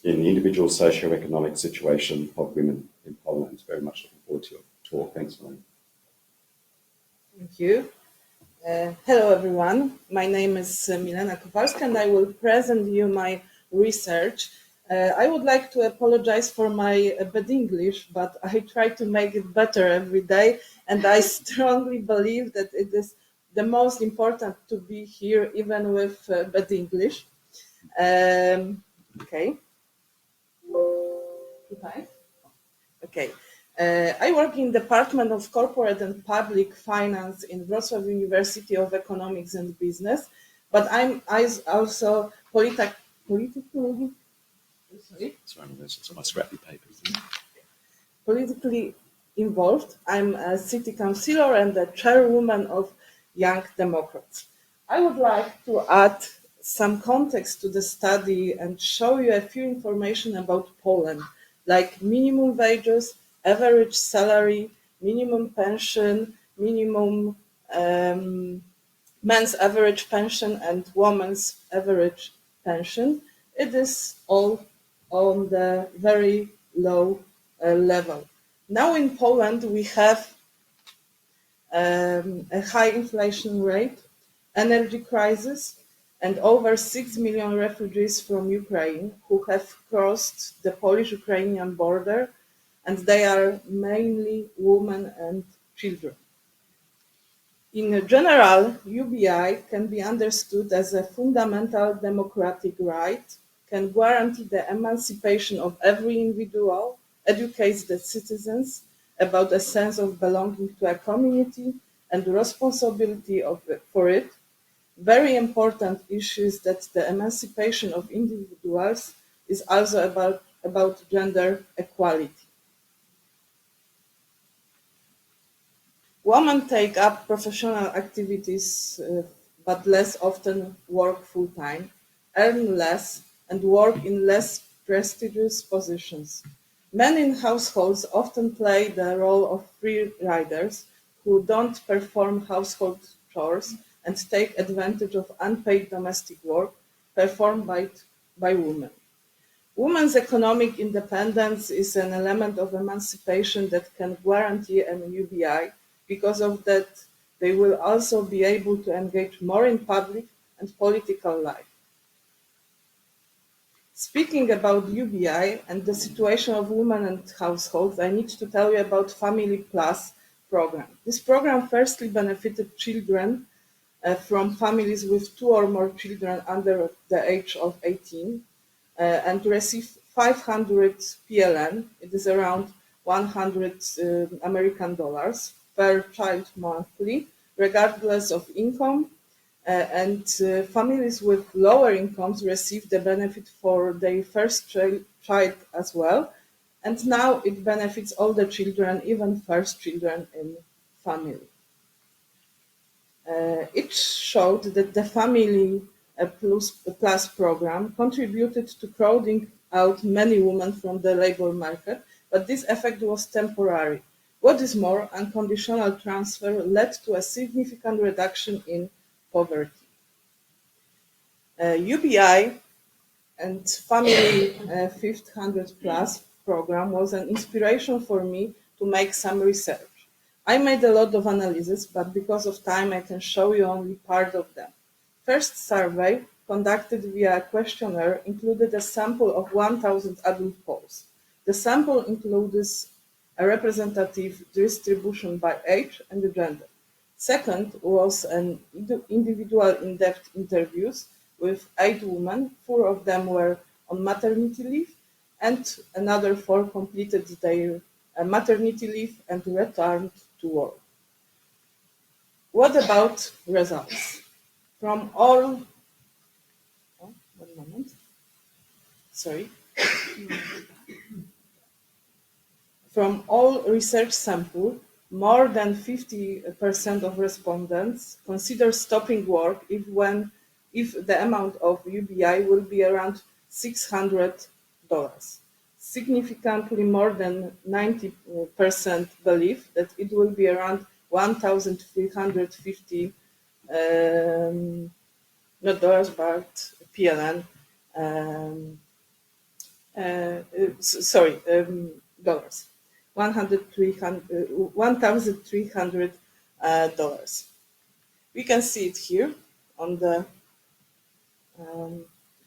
in the Individual Socio-Economic Situation of Women in Poland. Very much looking forward to your talk. Thanks, Milena. Thank you. Hello, everyone. My name is Milena Kowalska, and I will present you my research. I would like to apologize for my bad English, but I try to make it better every day, and I strongly believe that it is the most important to be here, even with bad English. Okay. Okay. I work in the Department of Corporate and Public Finance in Wroclaw University of Economics and Business, but I'm also politically involved. I'm a city councillor and the chairwoman of Young Democrats. I would like to add some context to the study and show you a few information about Poland, like minimum wages, average salary, minimum pension, minimum men's average pension and women's average pension. It is all on the very low level. Now in Poland we have a high inflation rate, energy crisis, and over 6 million refugees from Ukraine who have crossed the Polish-Ukrainian border, and they are mainly women and children. In general, UBI can be understood as a fundamental democratic right, can guarantee the emancipation of every individual, educates the citizens about a sense of belonging to a community and responsibility for it. Very important issue is that the emancipation of individuals is also about gender equality. Women take up professional activities, but less often work full-time, earn less, and work in less prestigious positions. Men in households often play the role of free riders who don't perform household chores and take advantage of unpaid domestic work performed by women. Women's economic independence is an element of emancipation that can guarantee an UBI. Because of that, they will also be able to engage more in public and political life. Speaking about UBI and the situation of women and households, I need to tell you about Family Plus program. This program firstly benefited children from families with 2 or more children under the age of 18 and receive 500 PLN. It is around 100 American dollars per child monthly, regardless of income, and families with lower incomes receive the benefit for their first child as well, and now it benefits all the children, even first children in family. It showed that the Family Plus program contributed to crowding out many women from the labor market, but this effect was temporary. What is more, unconditional transfer led to a significant reduction in poverty. UBI and Family 500 Plus program was an inspiration for me to make some research. I made a lot of analysis, but because of time I can show you only part of them. First survey, conducted via a questionnaire, included a sample of 1,000 adult polls. The sample includes a representative distribution by age and gender. Second was an individual in-depth interviews with 8 women. 4 of them were on maternity leave, and another 4 completed their maternity leave and returned to work. What about results? From all, oh, 1 moment, sorry. From all research sample, more than 50% of respondents consider stopping work if the amount of UBI will be around $600. Significantly more than 90% believe that it will be around 1,350 not dollars but PLN. Dollars. $1,300. We can see it here on the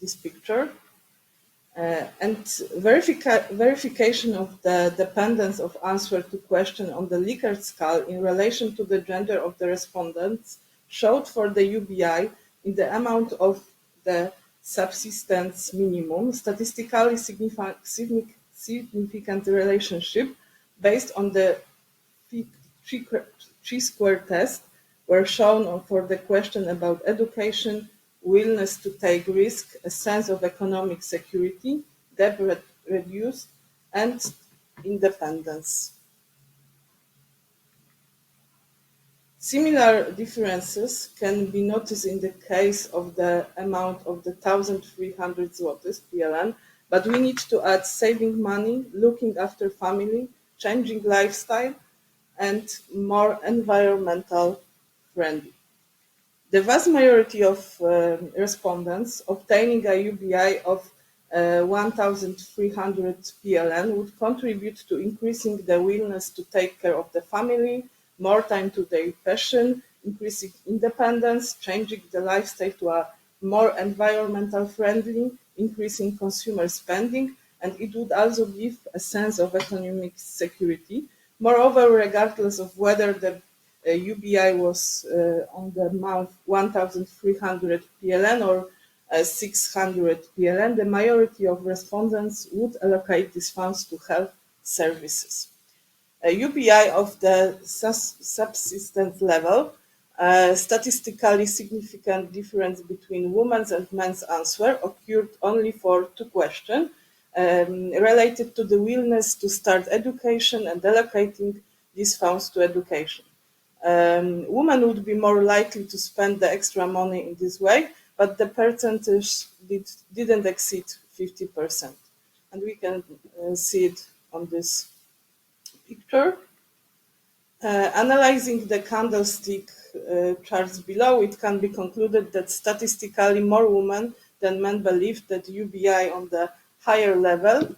this picture. And verification of the dependence of answer to question on the Likert scale in relation to the gender of the respondents showed for the UBI in the amount of the subsistence minimum statistically significant relationship based on the chi-square test were shown for the question about education, willingness to take risk, a sense of economic security, debt reduced, and independence. Similar differences can be noticed in the case of the amount of the 1,300 zlotys PLN, but we need to add saving money, looking after family, changing lifestyle, and more environmental friendly. The vast majority of respondents obtaining a UBI of 1,300 PLN would contribute to increasing the willingness to take care of the family, more time to their passion, increasing independence, changing the lifestyle to a more environmental friendly, increasing consumer spending, and it would also give a sense of economic security. Moreover, regardless of whether the UBI was on the amount 1,300 PLN or 600 PLN, the majority of respondents would allocate these funds to health services. A UBI of the subsistence level, statistically significant difference between women's and men's answer occurred only for 2 questions related to the willingness to start education and allocating these funds to education. Women would be more likely to spend the extra money in this way, but the percentage didn't exceed 50%. And we can see it on this picture. Analyzing the candlestick charts below, it can be concluded that statistically more women than men believe that UBI on the higher level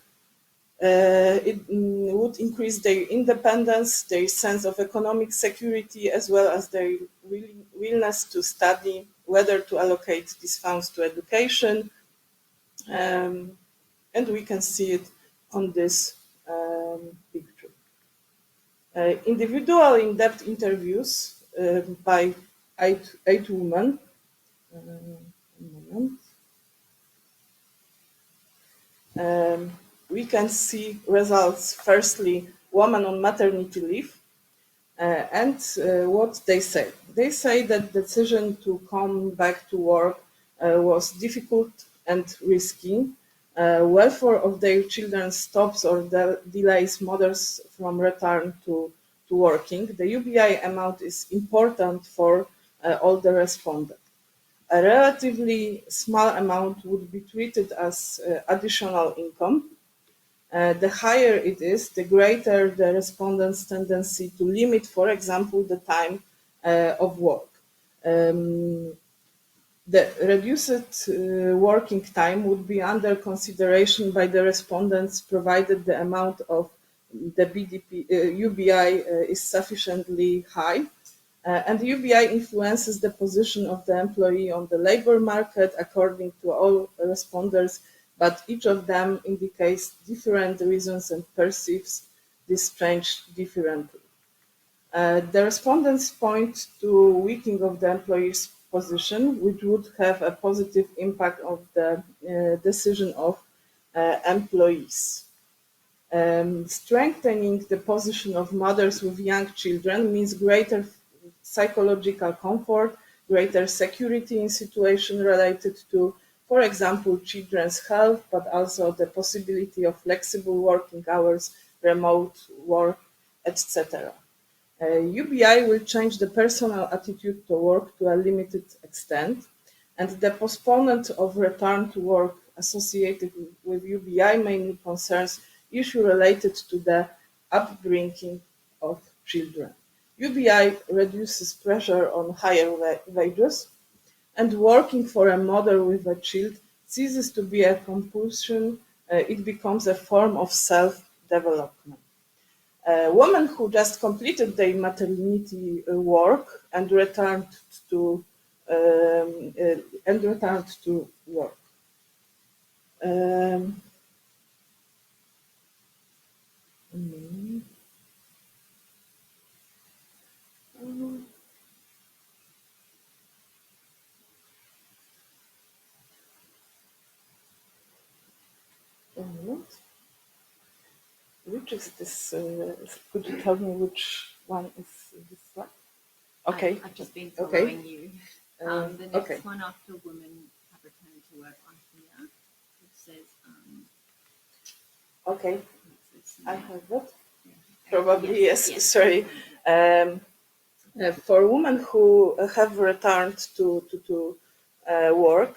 it would increase their independence, their sense of economic security, as well as their willingness to study, whether to allocate these funds to education. And we can see it on this picture. Individual in-depth interviews by 8 women. We can see results. Firstly, women on maternity leave, and what they say. They say that the decision to come back to work was difficult and risky. Welfare of their children stops or delays mothers from return to working. The UBI amount is important for all the respondents. A relatively small amount would be treated as additional income. The higher it is, the greater the respondent's tendency to limit, for example, the time of work. The reduced working time would be under consideration by the respondents provided the amount of the UBI is sufficiently high. And the UBI influences the position of the employee on the labor market according to all responders, but each of them indicates different reasons and perceives this change differently. The respondents point to weakening of the employee's position, which would have a positive impact of the decision of employees. Strengthening the position of mothers with young children means greater psychological comfort, greater security in situations related to, for example, children's health, but also the possibility of flexible working hours, remote work, etc. UBI will change the personal attitude to work to a limited extent, and the postponement of return to work associated with UBI mainly concerns issues related to the upbringing of children. UBI reduces pressure on higher wages, and working for a mother with a child ceases to be a compulsion, it becomes a form of self-development. Women who just completed their maternity work and returned to work. Mm, Which is this? Could you tell me which one is this one? Okay. I've just been Okay. following you. The next Okay. one after women have returned to work on here, it says, Okay. what's this I now? have that. Yeah. Probably yes. Sorry. For women who have returned to work,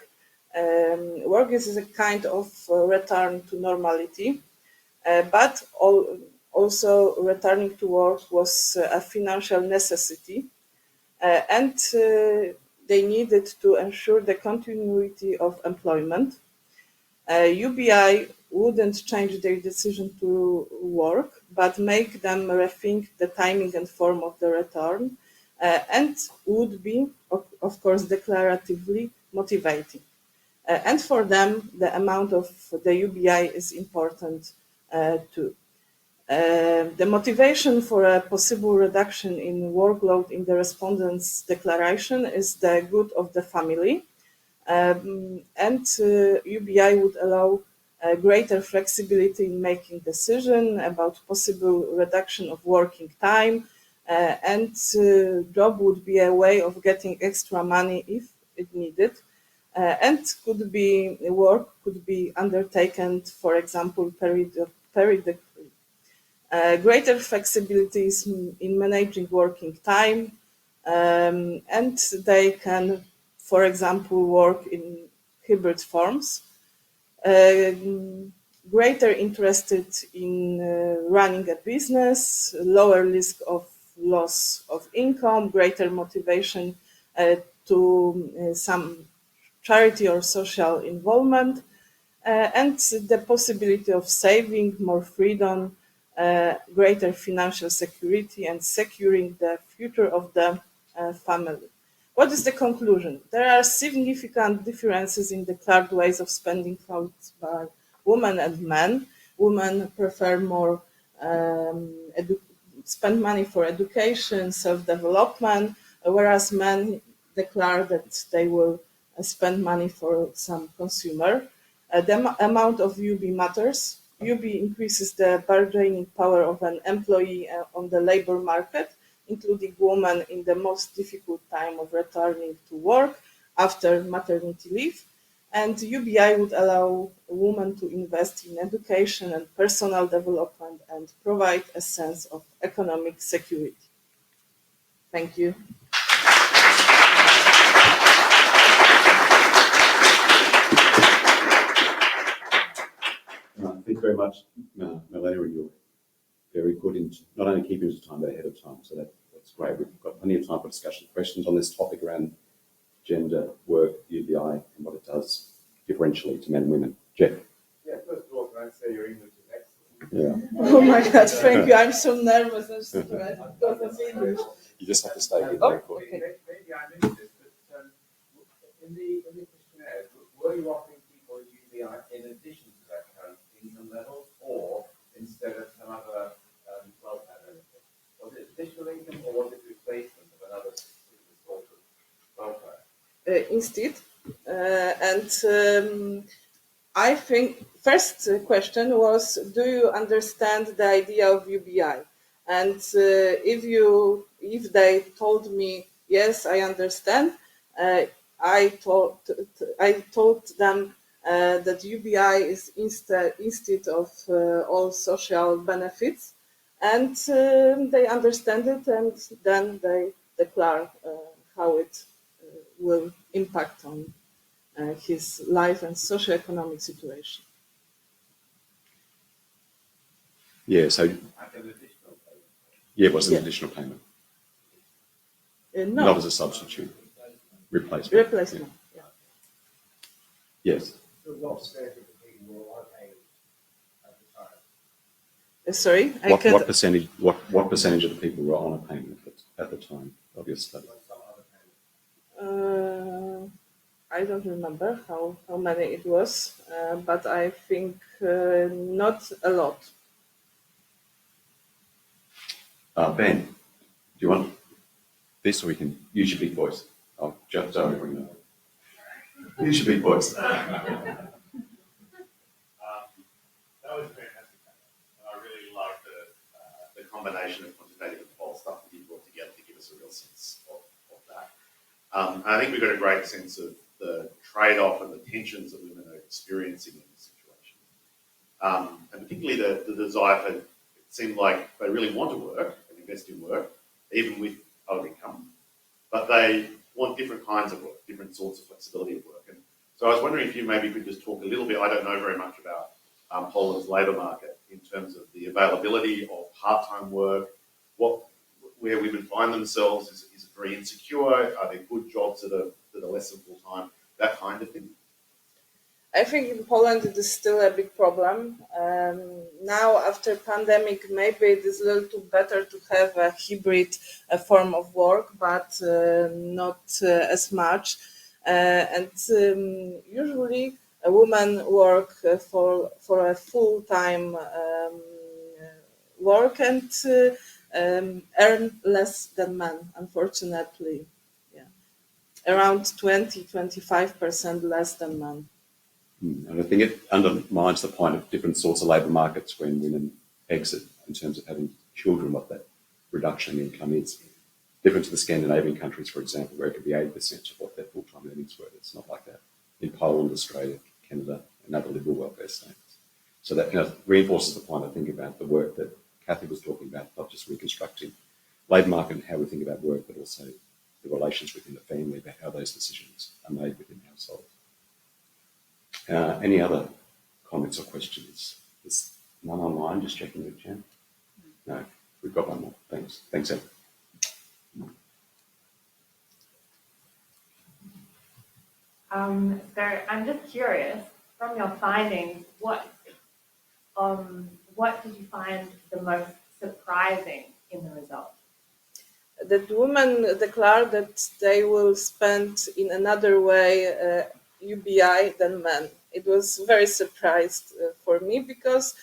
work is a kind of return to normality, but also returning to work was a financial necessity, and they needed to ensure the continuity of employment. UBI wouldn't change their decision to work, but make them rethink the timing and form of the return, and would be, of course, declaratively motivating. And for them, the amount of the UBI is important too. The motivation for a possible reduction in workload in the respondent's declaration is the good of the family, and UBI would allow greater flexibility in making decisions about possible reduction of working time, and job would be a way of getting extra money if it needed, and work could be undertaken, for example, periodically. Greater flexibility is in managing working time, and they can, for example, work in hybrid forms. Greater interested in running a business, lower risk of loss of income, greater motivation to some charity or social involvement, and the possibility of saving, more freedom, greater financial security, and securing the future of the family. What is the conclusion? There are significant differences in declared ways of spending funds by women and men. Women prefer more spend money for education, self-development, whereas men declare that they will spend money for some consumer. The amount of UB matters. UB increases the bargaining power of an employee on the labor market, including women in the most difficult time of returning to work after maternity leave. And UBI would allow women to invest in education and personal development and provide a sense of economic security. Thank you. Thank you very much, Milena, and you're very good in not only keeping us to time, but ahead of time. So that's great. We've got plenty of time for discussion, questions on this topic around gender, work, UBI, and what it does differentially to men and women. Jeff. Yeah, first of all, can I say your English is excellent? Yeah. Oh my God, thank you. I'm so nervous and stressed because of English. You just have to stay here. Oh, Cool. okay. Maybe I missed this, but in the questionnaire, were you offering people UBI in addition to their current income levels, or instead of some other welfare benefit? Was it additional income, or was it replacement of another sort of welfare? Instead, and I think first question was, do you understand the idea of UBI? And if they told me yes, I understand, I told them that UBI is instead of all social benefits, and they understand it, and then they declare how it will impact on his life and socio-economic situation. Yeah, so Like an additional payment. yeah, it was an Yeah. additional payment, No, not as a substitute, replacement. replacement. Yeah. Yes. So what percentage of the people were on payment at the time? Sorry, I What can't. percentage? What percentage of the people were on a payment at the time of your study? Like some other payment? I don't remember how many it was, but I think not a lot. Ben, do you want this, or we can use your big voice? I'll jump down if we know. Use your big voice. That was fantastic. And I really loved the combination of quantitative and qual stuff that you brought together to give us a real sense of that. And I think we got a great sense of the trade-off and the tensions that women are experiencing in this situation. And particularly the desire for, it seemed like they really want to work and invest in work, even with low income, but they want different kinds of work, different sorts of flexibility of work. And so I was wondering if you maybe could just talk a little bit, I don't know very much about Poland's labour market in terms of the availability of part-time work, where women find themselves, is it very insecure, are there good jobs that are less than full-time, that kind of thing? I think in Poland it is still a big problem. Now after pandemic, maybe it is a little better to have a hybrid form of work, but not as much. Usually a woman work for a full-time work and earn less than men, unfortunately. Yeah, around 20-25% less than men. And I think it undermines the point of different sorts of labour markets when women exit in terms of having children, what that reduction in income is. Different to the Scandinavian countries, for example, where it could be 80% of what their full-time earnings were. It's not like that in Poland, Australia, Canada, and other liberal welfare states. So that kind of reinforces the point, I think, about the work that Kathy was talking about, not just reconstructing labour market and how we think about work, but also the relations within the family, about how those decisions are made within households. Any other comments or questions? There's none online, just checking the chat. No, we've got one more. Thanks. Thanks, Ed. So I'm just curious, from your findings, what did you find the most surprising in the result? That women declare that they will spend in another way UBI than men. It was very surprised for me because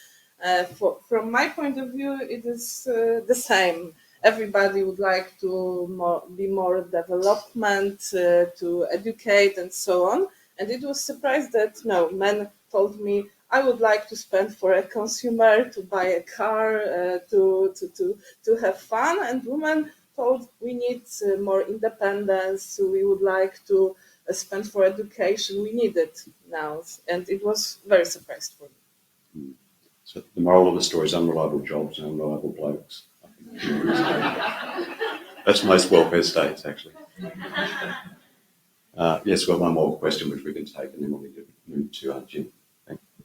from my point of view, it is the same. Everybody would like to be more development, to educate and so on. And it was surprised that no, men told me, I would like to spend for a consumer, to buy a car, to have fun. And women told we need more independence. We would like to spend for education. We need it now. And it was very surprised for me. So the moral of the story is unreliable jobs and unreliable blokes. I think that's most welfare states, actually. Yes, we've got one more question which we can take, and then we'll need to move to Jim. Thank you.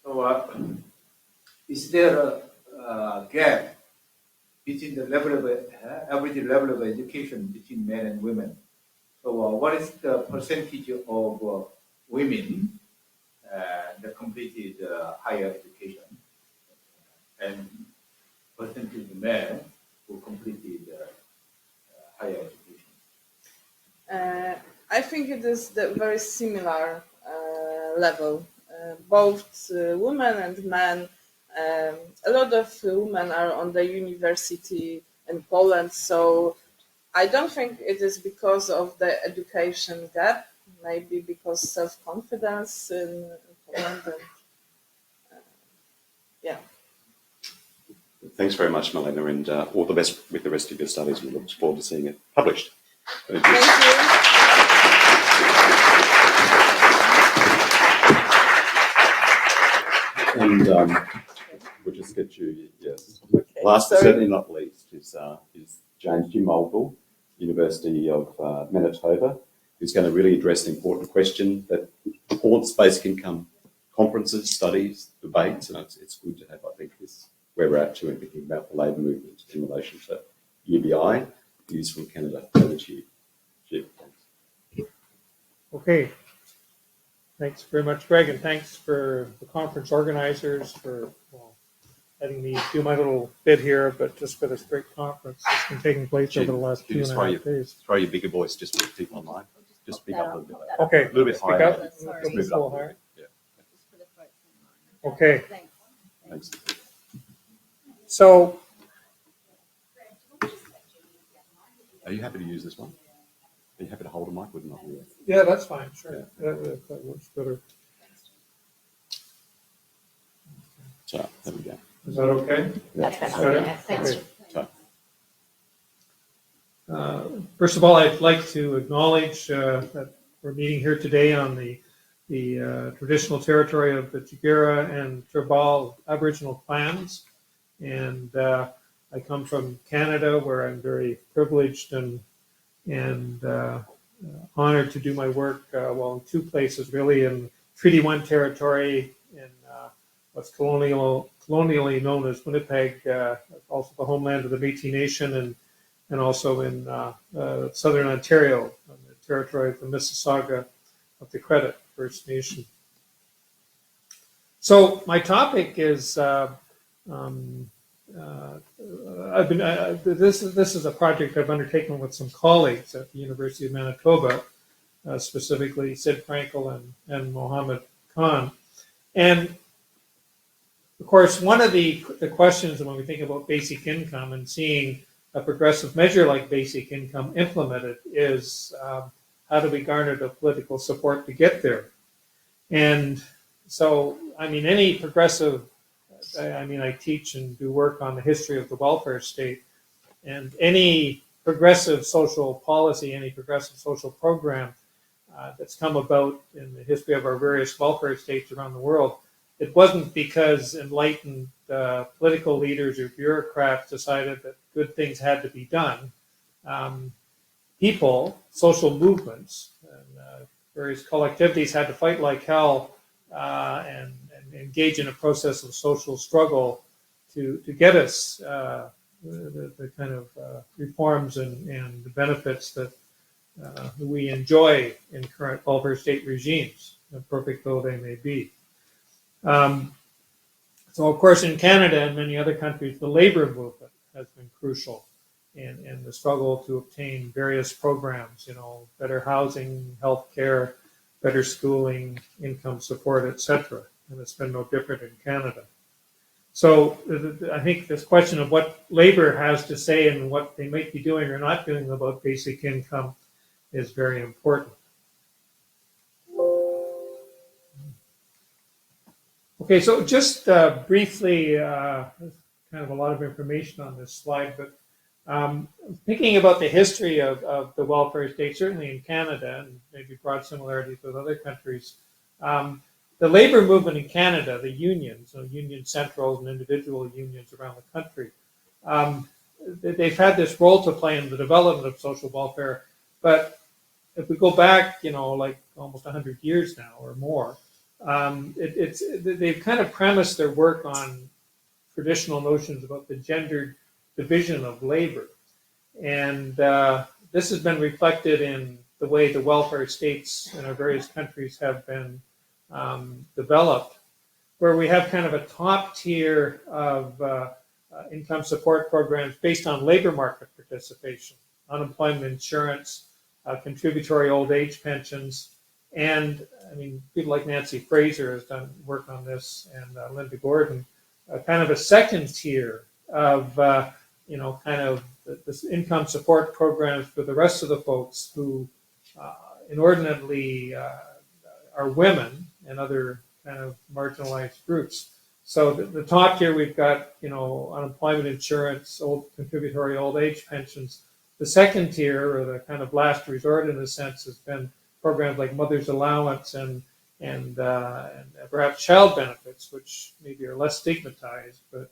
So, is there a gap between the level of average level of education between men and women? So, what is the percentage of women that completed higher education, and percentage of men who completed higher education? I think it is the very similar level. Both women and men. A lot of women are on the university in Poland, so I don't think it is because of the education gap. maybe because self-confidence in Poland and yeah. Thanks very much, Milena, and all the best with the rest of your studies. We look forward to seeing it published. Thank you. Thank you. And we'll just get you, yes. Okay, Last but sorry. certainly not least is James Jim Mulvale, University of Manitoba, who's going to really address an important question that haunts basic income conferences, studies, debates, and it's good to have, I think, this where we're at to in thinking about the labour movement in relation to UBI, views from Canada. Over to you, Jim. Okay. Thanks very much, Greg, and thanks for the conference organizers for letting me do my little bit here, but just for this great conference that's been taking place Jim, over the last you just 2.5 days. Throw your bigger voice just for people online. Just speak up a little bit. Okay. A little bit Speak higher. up. Sorry. Just move it up a little bit. Yeah. Just for the folks online. Okay. Thanks. Thanks. So, Are you happy to use this one? Are you happy to hold a mic with not? yeah, that's fine. Sure. That works better. So there we go. Is that okay? That's Yeah. better. Better? Yeah, thanks. Okay. So, First of all, I'd like to acknowledge that we're meeting here today on the traditional territory of the Jagera and Turrbal Aboriginal clans. And I come from Canada, where I'm very privileged and honored to do my work, well, in two places, really, in Treaty 1 territory, in what's colonially known as Winnipeg, also the homeland of the Métis Nation, and also in southern Ontario, on the territory of the Mississauga of the Credit First Nation. So my topic is this is a project I've undertaken with some colleagues at the University of Manitoba, specifically Sid Frankel and Mohammed Khan. And of course, one of the questions when we think about basic income and seeing a progressive measure like basic income implemented is how do we garner the political support to get there? And so, I mean, any progressive, I teach and do work on the history of the welfare state, and any progressive social policy, any progressive social program that's come about in the history of our various welfare states around the world, it wasn't because enlightened political leaders or bureaucrats decided that good things had to be done. People, social movements, and various collectivities had to fight like hell and engage in a process of social struggle to get us the kind of reforms and the benefits that we enjoy in current welfare state regimes, imperfect though they may be. So, of course, in Canada and many other countries, the labor movement has been crucial in the struggle to obtain various programs, better housing, health care, better schooling, income support, etc. And it's been no different in Canada. So I think this question of what labor has to say and what they might be doing or not doing about basic income is very important. Okay, so just briefly, kind of a lot of information on this slide, but thinking about the history of the welfare state, certainly in Canada, and maybe broad similarities with other countries, the labor movement in Canada, the unions, so union centrals and individual unions around the country, they've had this role to play in the development of social welfare. But if we go back, like almost 100 years now or more, they've kind of premised their work on traditional notions about the gendered division of labor. And this has been reflected in the way the welfare states in our various countries have been developed, where we have kind of a top tier of income support programs based on labor market participation, unemployment insurance, contributory old age pensions, and people like Nancy Fraser has done work on this, and Linda Gordon, kind of a second tier of this income support programs for the rest of the folks who inordinately are women and other kind of marginalized groups. So the top tier, we've got, unemployment insurance, contributory old age pensions. The second tier, or the kind of last resort in a sense, has been programs like mother's allowance and perhaps child benefits, which maybe are less stigmatized, but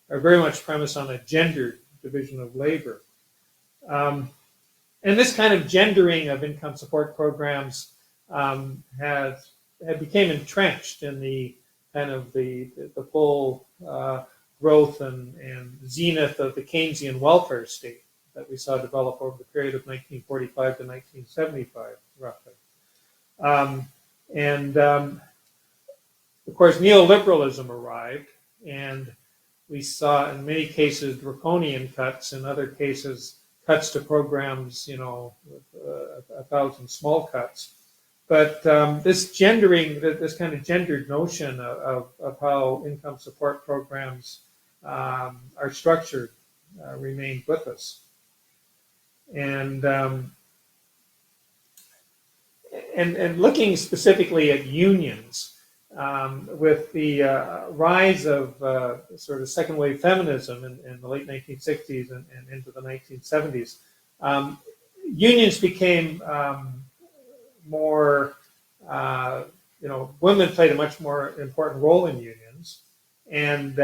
are very much premised on a gendered division of labor. And this kind of gendering of income support programs had became entrenched in the kind of the full growth and zenith of the Keynesian welfare state that we saw develop over the period of 1945 to 1975, roughly. Of course, neoliberalism arrived, and we saw in many cases draconian cuts, in other cases cuts to programs, with 1,000 small cuts. But this gendering, this kind of gendered notion of how income support programs are structured remained with us. And looking specifically at unions, with the rise of sort of second wave feminism in the late 1960s and into the 1970s, unions became more, women played a much more important role in unions, and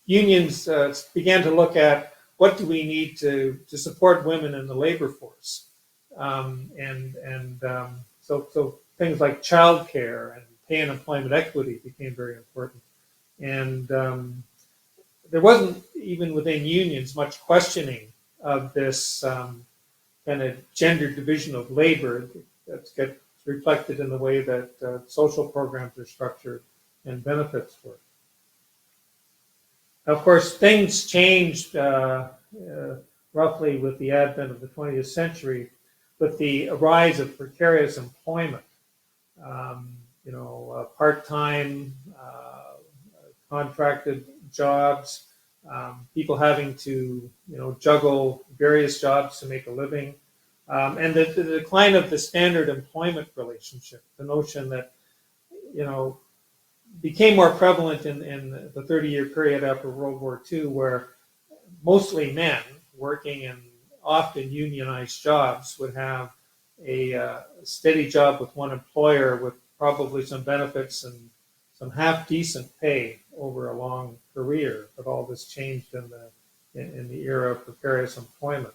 unions began to look at what do we need to support women in the labor force, so things like childcare and pay and employment equity became very important, and there wasn't even within unions much questioning of this kind of gender division of labor that gets reflected in the way that social programs are structured and benefits work. Of course, things changed roughly with the advent of the 20th century, with the rise of precarious employment. Part-time, contracted jobs, people having to, juggle various jobs to make a living, and the decline of the standard employment relationship, the notion that, became more prevalent in the 30-year period after World War II, where mostly men working in often unionized jobs would have a steady job with one employer with probably some benefits and some half-decent pay over a long career. But all this changed in the era of precarious employment.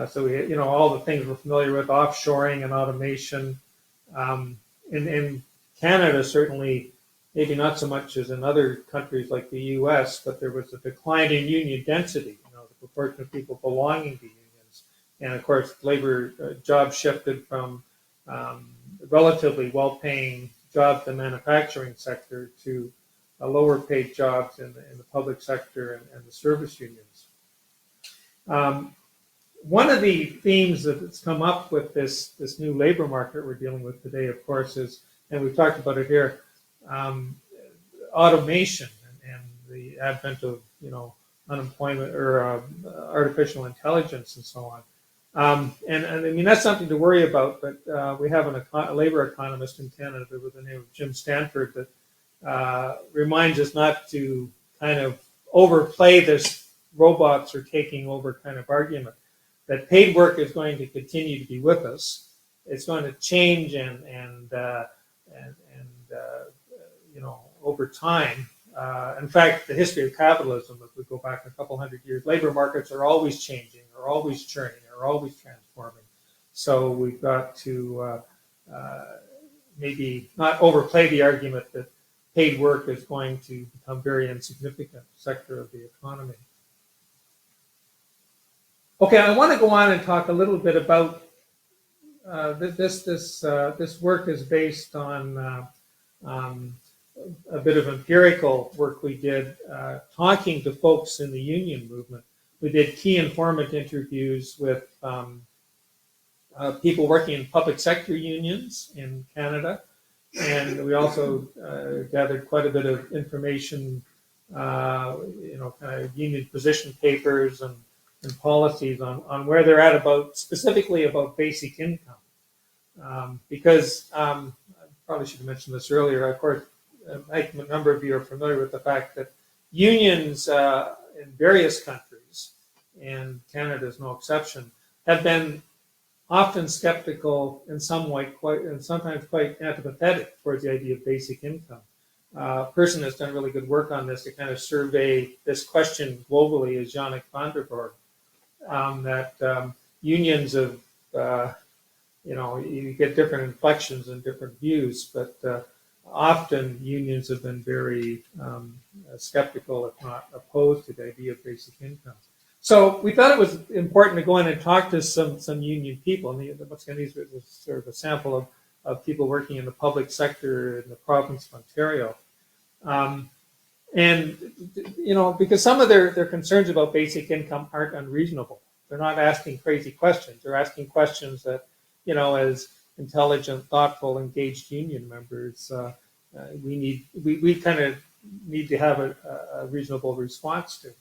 So we, all the things we're familiar with, offshoring and automation. In Canada, certainly, maybe not so much as in other countries like the U.S., but there was a decline in union density, the proportion of people belonging to unions. And of course, labor jobs shifted from relatively well-paying jobs in the manufacturing sector to lower paid jobs in the public sector and the service unions. One of the themes that's come up with this new labor market we're dealing with today, of course, is, and we've talked about it here, automation and the advent of unemployment or artificial intelligence and so on. And I mean, that's something to worry about, but we have a labor economist in Canada with the name of Jim Stanford that reminds us not to kind of overplay this robots are taking over kind of argument, that paid work is going to continue to be with us. It's going to change and over time. In fact, the history of capitalism, if we go back a couple hundred years, labor markets are always changing, are always churning, are always transforming. So we've got to maybe not overplay the argument that paid work is going to become very insignificant sector of the economy. Okay, I want to go on and talk a little bit about this work is based on a bit of empirical work we did talking to folks in the union movement. We did key informant interviews with people working in public sector unions in Canada, and we also gathered quite a bit of information, kind of union position papers and and policies on where they're at about, specifically about basic income. Because I probably should have mentioned this earlier, of course, a number of you are familiar with the fact that unions in various countries, and Canada is no exception, have been often skeptical and sometimes quite antipathetic towards the idea of basic income. A person that's done really good work on this to kind of survey this question globally is Yannick van der Borg, that unions of, you get different inflections and different views, but often unions have been very skeptical, if not opposed to the idea of basic income. So we thought it was important to go in and talk to some union people. And these are sort of a sample of people working in the public sector in the province of Ontario. Because some of their concerns about basic income aren't unreasonable. They're not asking crazy questions. They're asking questions that, as intelligent, thoughtful, engaged union members, we kind of need to have a reasonable response to.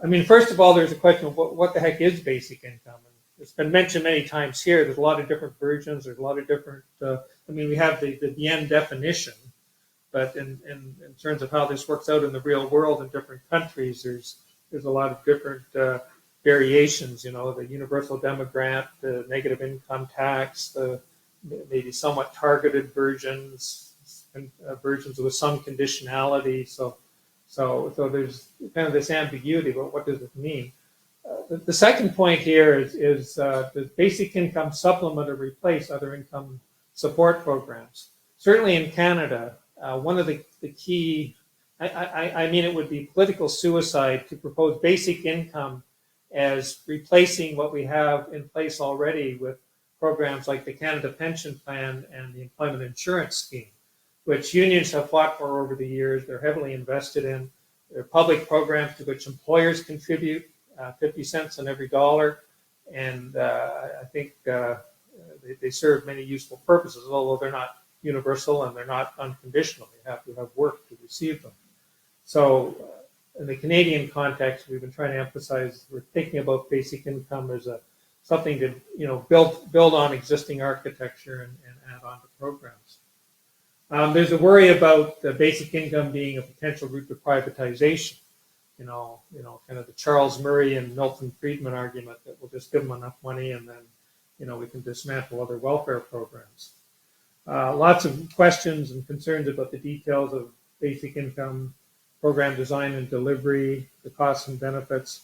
I mean, first of all, there's a question of what the heck is basic income? And it's been mentioned many times here. There's a lot of different versions. There's a lot of different, we have the Bien definition, but in terms of how this works out in the real world in different countries, there's a lot of different variations, the universal demogrant, the negative income tax, the maybe somewhat targeted versions, and versions with some conditionality. So there's kind of this ambiguity about what does it mean. The second point here is does basic income supplement or replace other income support programs? Certainly in Canada, one of the key, it would be political suicide to propose basic income as replacing what we have in place already with programs like the Canada Pension Plan and the Employment Insurance Scheme, which unions have fought for over the years. They're heavily invested in. They're public programs to which employers contribute 50 cents on every dollar. And I think they serve many useful purposes, although they're not universal and they're not unconditional. You have to have work to receive them. So in the Canadian context, we've been trying to emphasize we're thinking about basic income as something to build on existing architecture and add on to programs. There's a worry about the basic income being a potential route to privatization. Kind of the Charles Murray and Milton Friedman argument that we'll just give them enough money and then, we can dismantle other welfare programs. Lots of questions and concerns about the details of basic income program design and delivery, the costs and benefits.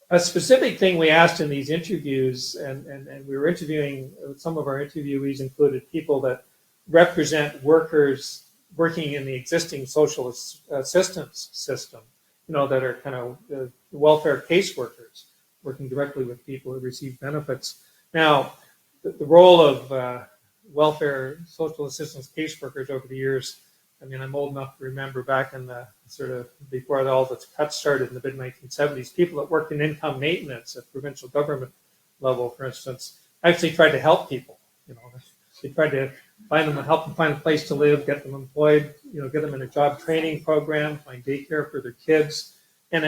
A specific thing we asked in these interviews, and we were interviewing, some of our interviewees included people that represent workers working in the existing social assistance system, that are kind of the welfare caseworkers working directly with people who receive benefits. Now, the role of welfare social assistance caseworkers over the years, I'm old enough to remember back in the sort of before all the cuts started in the mid-1970s, people that worked in income maintenance at provincial government level, for instance, actually tried to help people. They tried to help them find a place to live, get them employed, get them in a job training program, find daycare for their kids. And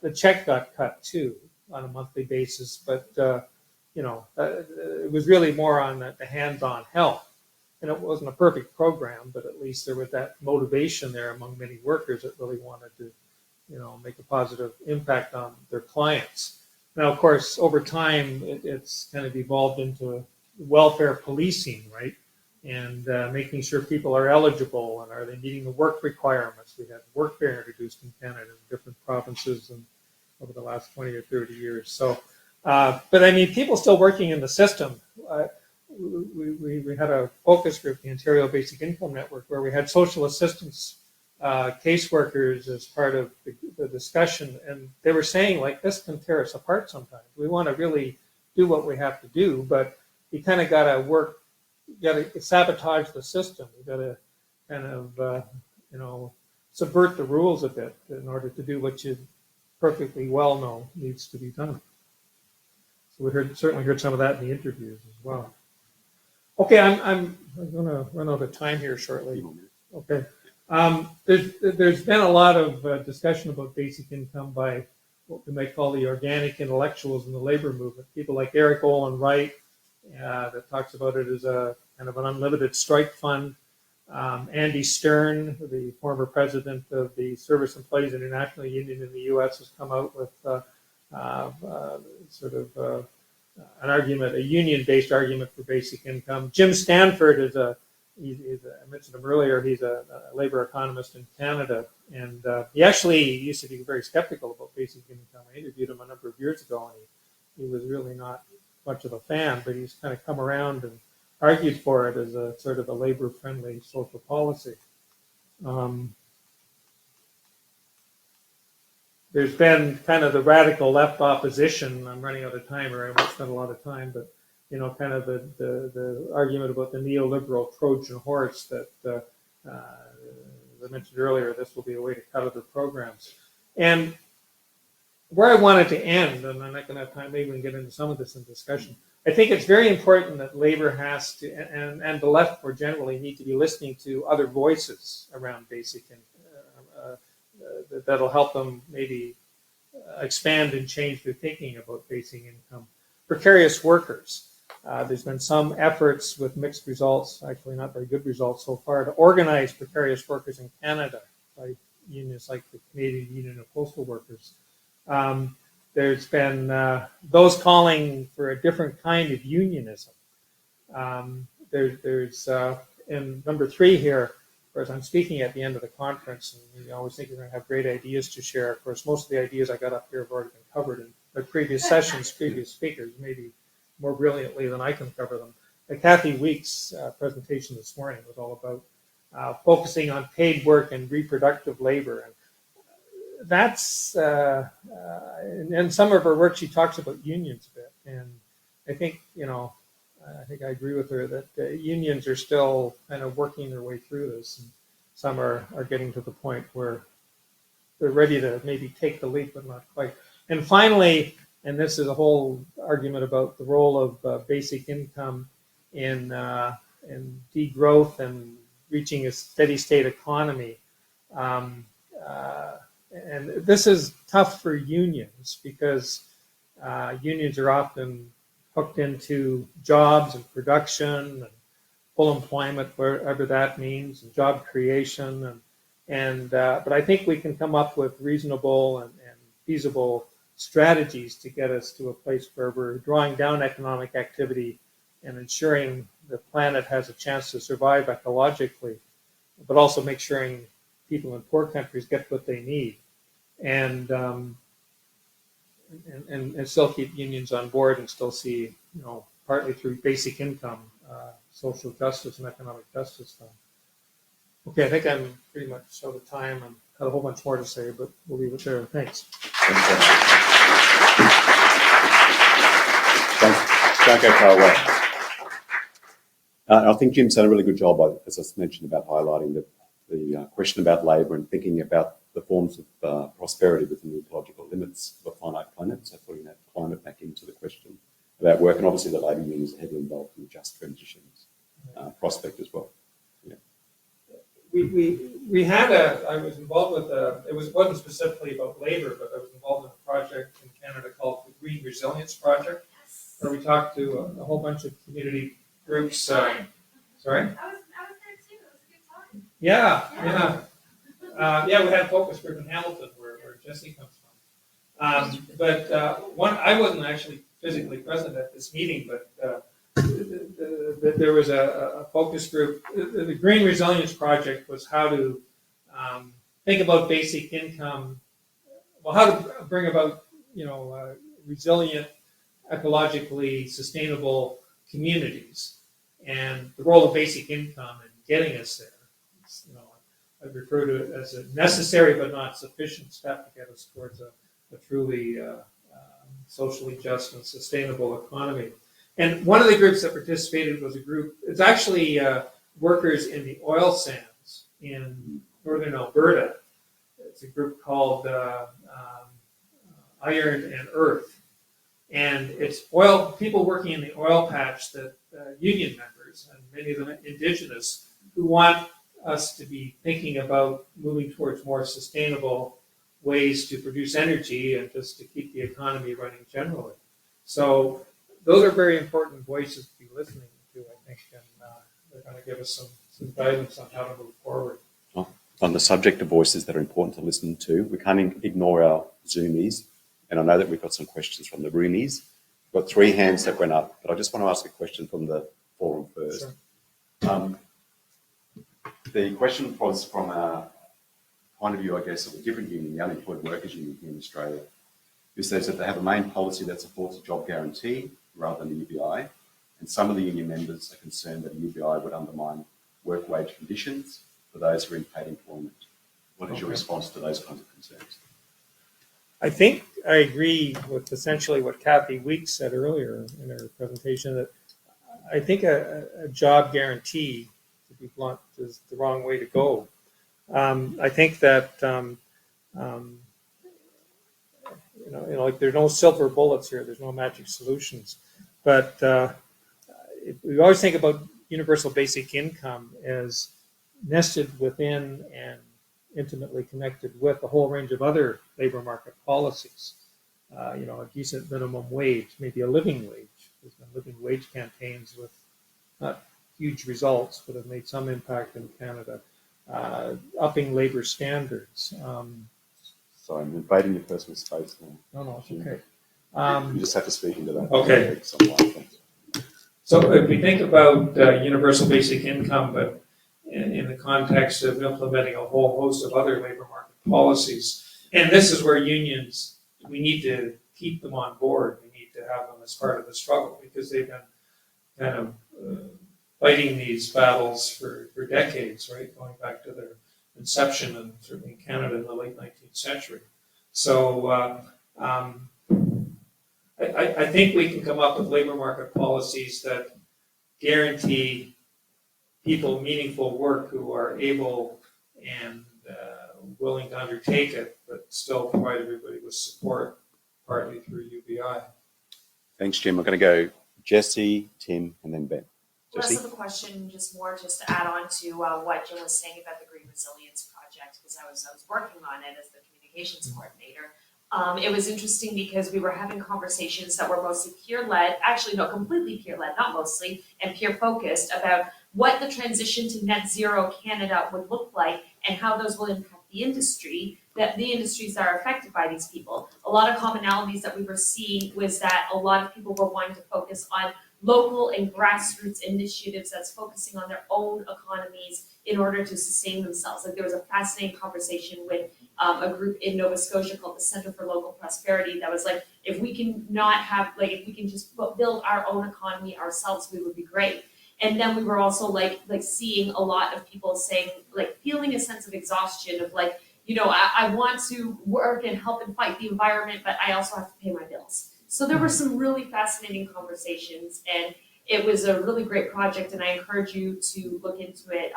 the check got cut too on a monthly basis, but it was really more on the hands-on help. And it wasn't a perfect program, but at least there was that motivation there among many workers that really wanted to, make a positive impact on their clients. Now, of course, over time, it's kind of evolved into welfare policing, right? And making sure people are eligible and are they meeting the work requirements. We had workfare introduced in Canada in different provinces and over the last 20 or 30 years. So, but people still working in the system. We had a focus group, the Ontario Basic Income Network, where we had social assistance caseworkers as part of the discussion, and they were saying, this can tear us apart sometimes. We want to really do what we have to do, but you kind of got to sabotage the system. You got to kind of, subvert the rules a bit in order to do what you perfectly well know needs to be done. So we certainly heard some of that in the interviews as well. Okay, I'm going to run out of time here shortly. Okay, there's been a lot of discussion about basic income by what we might call the organic intellectuals in the labor movement. People like Eric Olin Wright, that talks about it as a kind of an unlimited strike fund. Andy Stern, the former president of the Service Employees International Union in the U.S., has come out with an argument, a union-based argument for basic income. Jim Stanford is I mentioned him earlier, he's a labor economist in Canada, and he actually used to be very skeptical about basic income. I interviewed him a number of years ago, and he was really not much of a fan, but he's kind of come around and argued for it as a sort of a labor-friendly social policy. There's been kind of the radical left opposition. I'm running out of time, or I won't spend a lot of time, but kind of the argument about the neoliberal Trojan horse that, as I mentioned earlier, this will be a way to cut other programs. And where I wanted to end, and I'm not going to have time, maybe we can get into some of this in discussion. I think it's very important that labor has to, and the left more generally, need to be listening to other voices around basic income. That'll help them maybe expand and change their thinking about basic income. Precarious workers. There's been some efforts with mixed results, actually not very good results so far, to organize precarious workers in Canada by unions like the Canadian Union of Postal Workers. There's been those calling for a different kind of unionism. There's in number 3 here, of course, I'm speaking at the end of the conference, and you always think you're going to have great ideas to share. Of course, most of the ideas I got up here have already been covered in the previous sessions, previous speakers, maybe more brilliantly than I can cover them. Kathy Weeks' presentation this morning was all about focusing on paid work and reproductive labor. And that's, in some of her work, she talks about unions a bit. And I think, I agree with her that unions are still kind of working their way through this. And some are getting to the point where they're ready to maybe take the leap, but not quite. And finally, and this is a whole argument about the role of basic income in degrowth and reaching a steady state economy. And this is tough for unions because unions are often hooked into jobs and production and full employment, wherever that means, and job creation. But I think we can come up with reasonable and feasible strategies to get us to a place where we're drawing down economic activity and ensuring the planet has a chance to survive ecologically, but also make sure people in poor countries get what they need, and still keep unions on board and still see, partly through basic income, social justice and economic justice done. Okay, I think I'm pretty much out of time and got a whole bunch more to say, but we'll leave it there. Thanks. Don't go far away. I think Jim's done a really good job, as I mentioned, about highlighting the question about labour and thinking about the forms of prosperity within the ecological limits of a finite planet. So putting that climate back into the question about work, and obviously the labour unions are heavily involved in the just transitions prospect as well. Yeah. We had I was involved with it wasn't specifically about labour, but I was involved in a project in Canada called the Green Resilience Project, where we talked to a whole bunch of community groups. Sorry? I was there too. It was a good time. Yeah. We had a focus group in Hamilton where Jesse comes from. But I wasn't actually physically present at this meeting, but there was a focus group. The Green Resilience Project was how to think about basic income, how to bring about resilient, ecologically sustainable communities, and the role of basic income in getting us there. I refer to it as a necessary but not sufficient step to get us towards a truly socially just and sustainable economy. And one of the groups that participated was it's actually workers in the oil sands in northern Alberta. It's a group called Iron and Earth. And it's people working in the oil patch that union members, and many of them Indigenous, who want us to be thinking about moving towards more sustainable ways to produce energy and just to keep the economy running generally. So those are very important voices to be listening to, I think, and they're going to give us some guidance on how to move forward. On the subject of voices that are important to listen to, we can't ignore our Zoomies, and I know that we've got some questions from the roomies. We've got 3 hands that went up, but I just want to ask a question from the forum first. Sure. The question was from a point of view, I guess, of a different union, the Unemployed Workers Union here in Australia, who says that they have a main policy that supports a job guarantee rather than a UBI, and some of the union members are concerned that a UBI would undermine work wage conditions for those who are in paid employment. What is your response to those kinds of concerns? I think I agree with essentially what Kathy Weeks said earlier in her presentation, that I think a job guarantee, to be blunt, is the wrong way to go. I think that like there's no silver bullets here. There's no magic solutions. But we always think about universal basic income as nested within and intimately connected with a whole range of other labor market policies. A decent minimum wage, maybe a living wage. There's been living wage campaigns with not huge results, but have made some impact in Canada. Upping labor standards. Sorry, I'm invading your personal space now. No, it's okay. You just have to speak into that. Okay. So if we think about universal basic income, but in the context of implementing a whole host of other labor market policies, and this is where unions, we need to keep them on board. We need to have them as part of the struggle, because they've been kind of fighting these battles for decades, right? Going back to their inception, and certainly in Canada in the late 19th century. So I think we can come up with labor market policies that guarantee people meaningful work who are able and willing to undertake it, but still provide everybody with support, partly through UBI. Thanks, Jim. We're going to go Jesse, Tim, and then Ben. Less of a question, just to add on to what Jim was saying about the Green Resilience Project, because I was working on it as the communications coordinator. It was interesting because we were having conversations that were mostly peer-led, actually no, completely peer-led, not mostly, and peer-focused about what the transition to net zero Canada would look like and how those will impact the industry, that the industries that are affected by these people. A lot of commonalities that we were seeing was that a lot of people were wanting to focus on local and grassroots initiatives that's focusing on their own economies in order to sustain themselves. Like there was a fascinating conversation with a group in Nova Scotia called the Center for Local Prosperity that was like, if we can just build our own economy ourselves, we would be great. And then we were also like seeing a lot of people saying, like feeling a sense of exhaustion of like, I want to work and help and fight the environment, but I also have to pay my bills. So there were some really fascinating conversations, and it was a really great project, and I encourage you to look into it.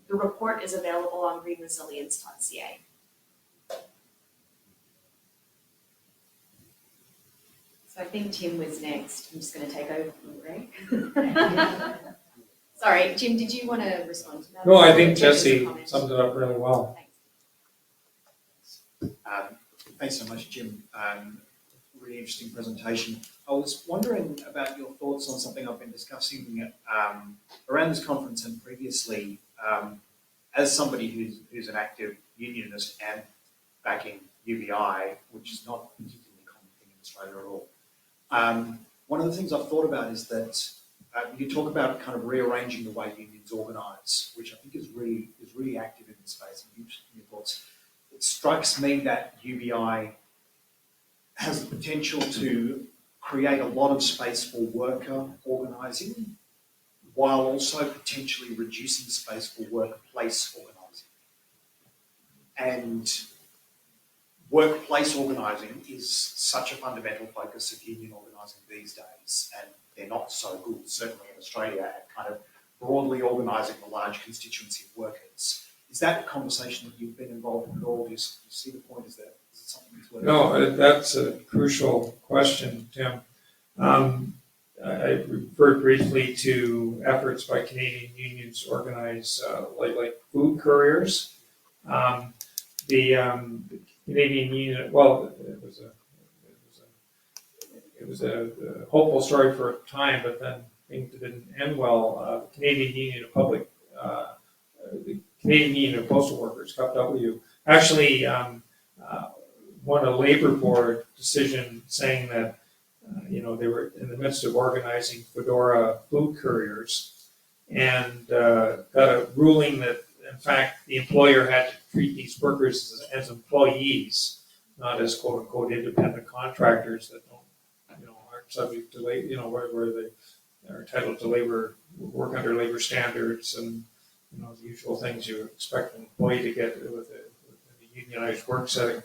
The report is available on greenresilience.ca. So I think Tim was next. I'm just going to take over from Greg. Sorry, Jim, did you want to respond to that? No, I think Jesse summed it up really well. Thanks so much, Jim. Really interesting presentation. I was wondering about your thoughts on something I've been discussing around this conference and previously. As somebody who's an active unionist and backing UBI, which is not a particularly common thing in Australia at all. One of the things I've thought about is that you talk about kind of rearranging the way unions organise, which I think is really active in this space. I'm interested in your thoughts. It strikes me that UBI has the potential to create a lot of space for worker organising, while also potentially reducing space for workplace organising. And workplace organising is such a fundamental focus of union organising these days, and they're not so good, certainly in Australia, at kind of broadly organising the large constituency of workers. Is that a conversation that you've been involved in at all? Do you see the point? Is it something that's worth? No, that's a crucial question, Tim. I referred briefly to efforts by Canadian unions to organize like food couriers. the Canadian Union. Well, it was a hopeful story for a time, but then things didn't end well. The Canadian Union of the Canadian Union of Postal Workers (KW) actually won a labor board decision saying that they were in the midst of organizing Fedora food couriers, and got a ruling that in fact the employer had to treat these workers as employees, not as quote unquote independent contractors that don't aren't subject to labor, where they are entitled to work under labor standards and the usual things you expect an employee to get with a unionized work setting.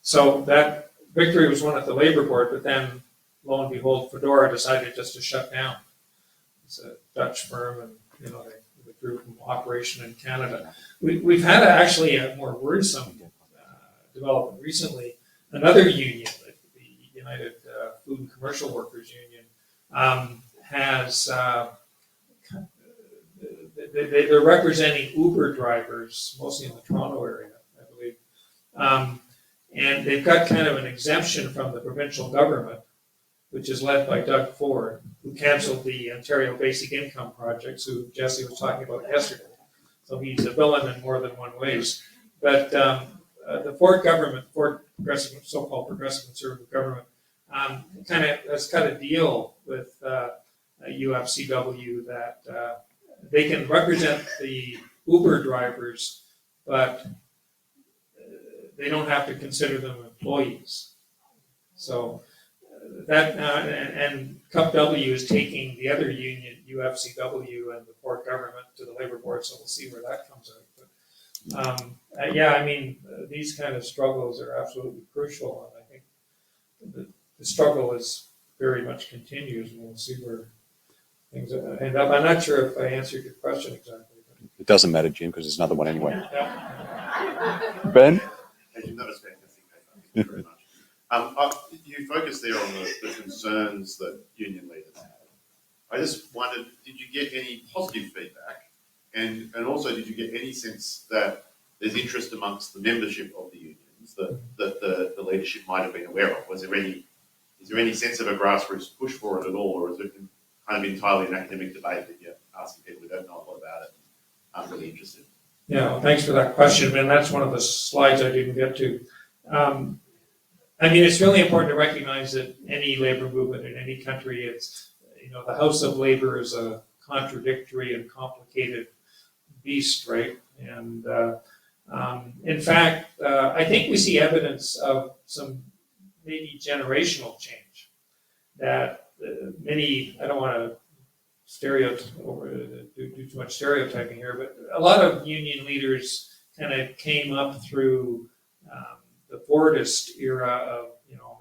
So that victory was won at the labor board, but then lo and behold, Fedora decided just to shut down. It's a Dutch firm, and they withdrew from operation in Canada. We've had actually a more worrisome development recently. Another union, the United Food and Commercial Workers Union, has they're representing Uber drivers, mostly in the Toronto area, I believe. And they've got kind of an exemption from the provincial government, which is led by Doug Ford, who canceled the Ontario Basic Income Projects, who Jesse was talking about yesterday. So he's a villain in more than one ways. But the Ford government, so-called progressive conservative government, kind of has cut a deal with UFCW that they can represent the Uber drivers, but they don't have to consider them employees. So that and CUPW is taking the other union, UFCW, and the Ford government to the labor board. So we'll see where that comes out. But these kind of struggles are absolutely crucial, and I think the struggle is very much continues, and we'll see where things end up. I'm not sure if I answered your question exactly. It doesn't matter, Jim, because there's another one anyway. Yeah. Ben? As you noticed, fantastic paper. Thank you very much. You focused there on the concerns that union leaders have. I just wondered, did you get any positive feedback? And also, did you get any sense that there's interest amongst the membership of the unions that the leadership might have been aware of? Is there any sense of a grassroots push for it at all, or is it kind of entirely an academic debate that you're asking people who don't know a lot about it and aren't really interested? Yeah, well, thanks for that question, and that's one of the slides I didn't get to. It's really important to recognize that any labor movement in any country, it's the House of Labor is a contradictory and complicated beast, right? And in fact, I think we see evidence of some maybe generational change that many. I don't want to do too much stereotyping here, but a lot of union leaders kind of came up through the Fordist era of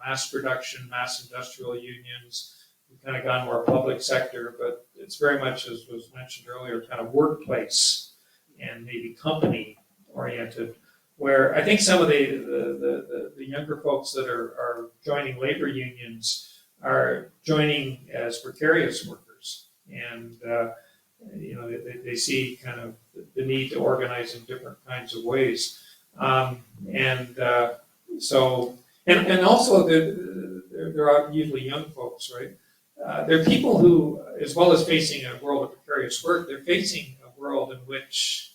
mass production, mass industrial unions. We've kind of gone more public sector, but it's very much, as was mentioned earlier, kind of workplace and maybe company oriented. Where I think some of the younger folks that are joining labor unions are joining as precarious workers, and they see kind of the need to organize in different kinds of ways, and also there are usually young folks, right? They're people who, as well as facing a world of precarious work, they're facing a world in which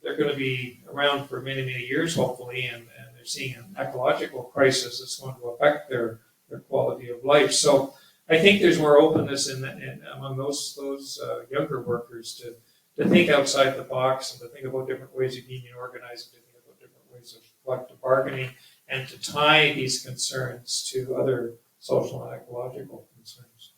they're going to be around for many, many years, hopefully, and they're seeing an ecological crisis that's going to affect their quality of life. So I think there's more openness among those younger workers to think outside the box and to think about different ways of union organizing, to think about different ways of collective bargaining, and to tie these concerns to other social and ecological concerns.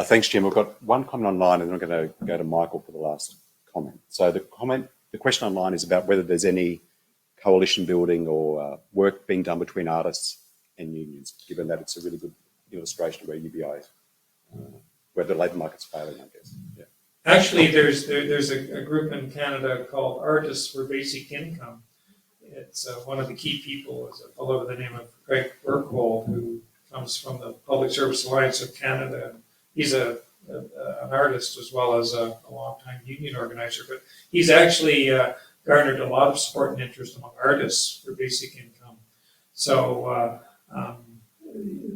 Thanks, Jim. We've got one comment online, and then I'm going to go to Michael for the last comment. So the question online is about whether there's any coalition building or work being done between artists and unions, given that it's a really good illustration of where UBI is, where the labour market's failing, I guess. Yeah. Actually, there's a group in Canada called Artists for Basic Income. It's one of the key people is a fellow by the name of Greg Burkhold, who comes from the Public Service Alliance of Canada. He's an artist as well as a long-time union organizer, but he's actually got garnered a lot of support and interest among artists for basic income. So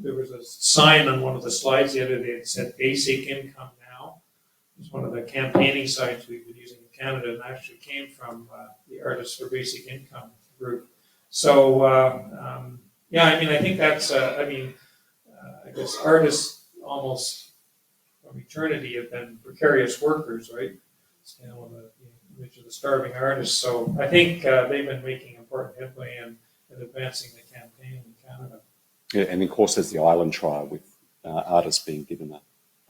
there was a sign on one of the slides the other day that said basic income now. It was one of the campaigning signs we've been using in Canada, and actually came from the Artists for Basic Income group. So yeah, I mean, I think that's, I guess artists almost from eternity have been precarious workers, right? You know, the image of the starving artist. So I think they've been making important headway in advancing the campaign in Canada. Yeah, and of course there's the Island trial with artists being given a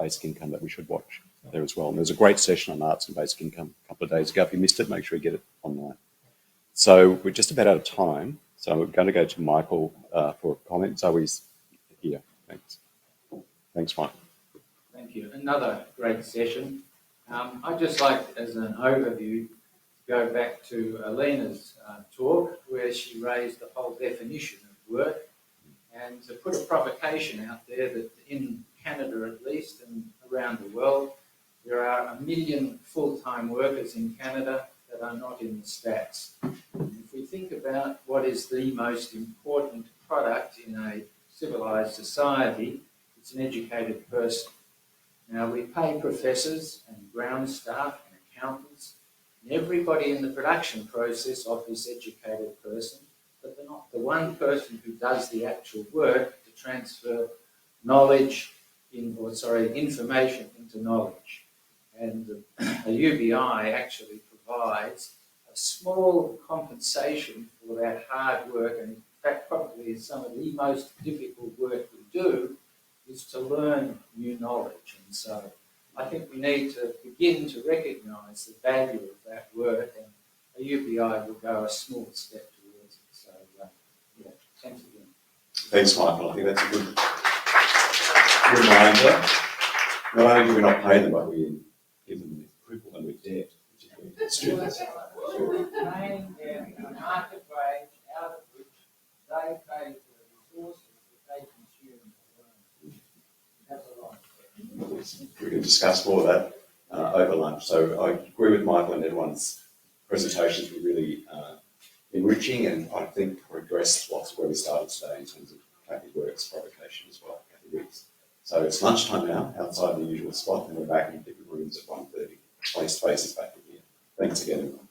basic income that we should watch there as well. And there's a great session on arts and basic income a couple of days ago. If you missed it, make sure you get it online. So we're just about out of time. So we're going to go to Michael for a comment. Zoe's here. Thanks. Thanks, Michael. Thank you. Another great session. I'd just like, as an overview, to go back to Alina's talk, where she raised the whole definition of work, and to put a provocation out there that in Canada at least, and around the world, there are 1 million full-time workers in Canada that are not in the stats. And if we think about what is the most important product in a civilized society, it's an educated person. Now, we pay professors and ground staff and accountants and everybody in the production process of this educated person, but they're not the one person who does the actual work to transfer knowledge information into knowledge. And a UBI actually provides a small compensation for that hard work, and in fact probably is some of the most difficult work we do, is to learn new knowledge. And so I think we need to begin to recognise the value of that work, and a UBI will go a small step towards it. So yeah, thanks again. Thanks, Michael. I think that's a good reminder. Not only do we not pay them, but we give them, cripple them with debt, particularly students. Paying them a market wage out of which they pay for the resources that they consume. That's a lot. We can discuss more of that over lunch. So I agree with Michael, and everyone's presentations were really enriching, and I think regressed lots of where we started today in terms of Kathy Work's provocation as well, Kathy Weeks. So it's lunchtime now, outside the usual spot, and we're back in different rooms at 1:30. Place spaces back in here. Thanks again, everyone.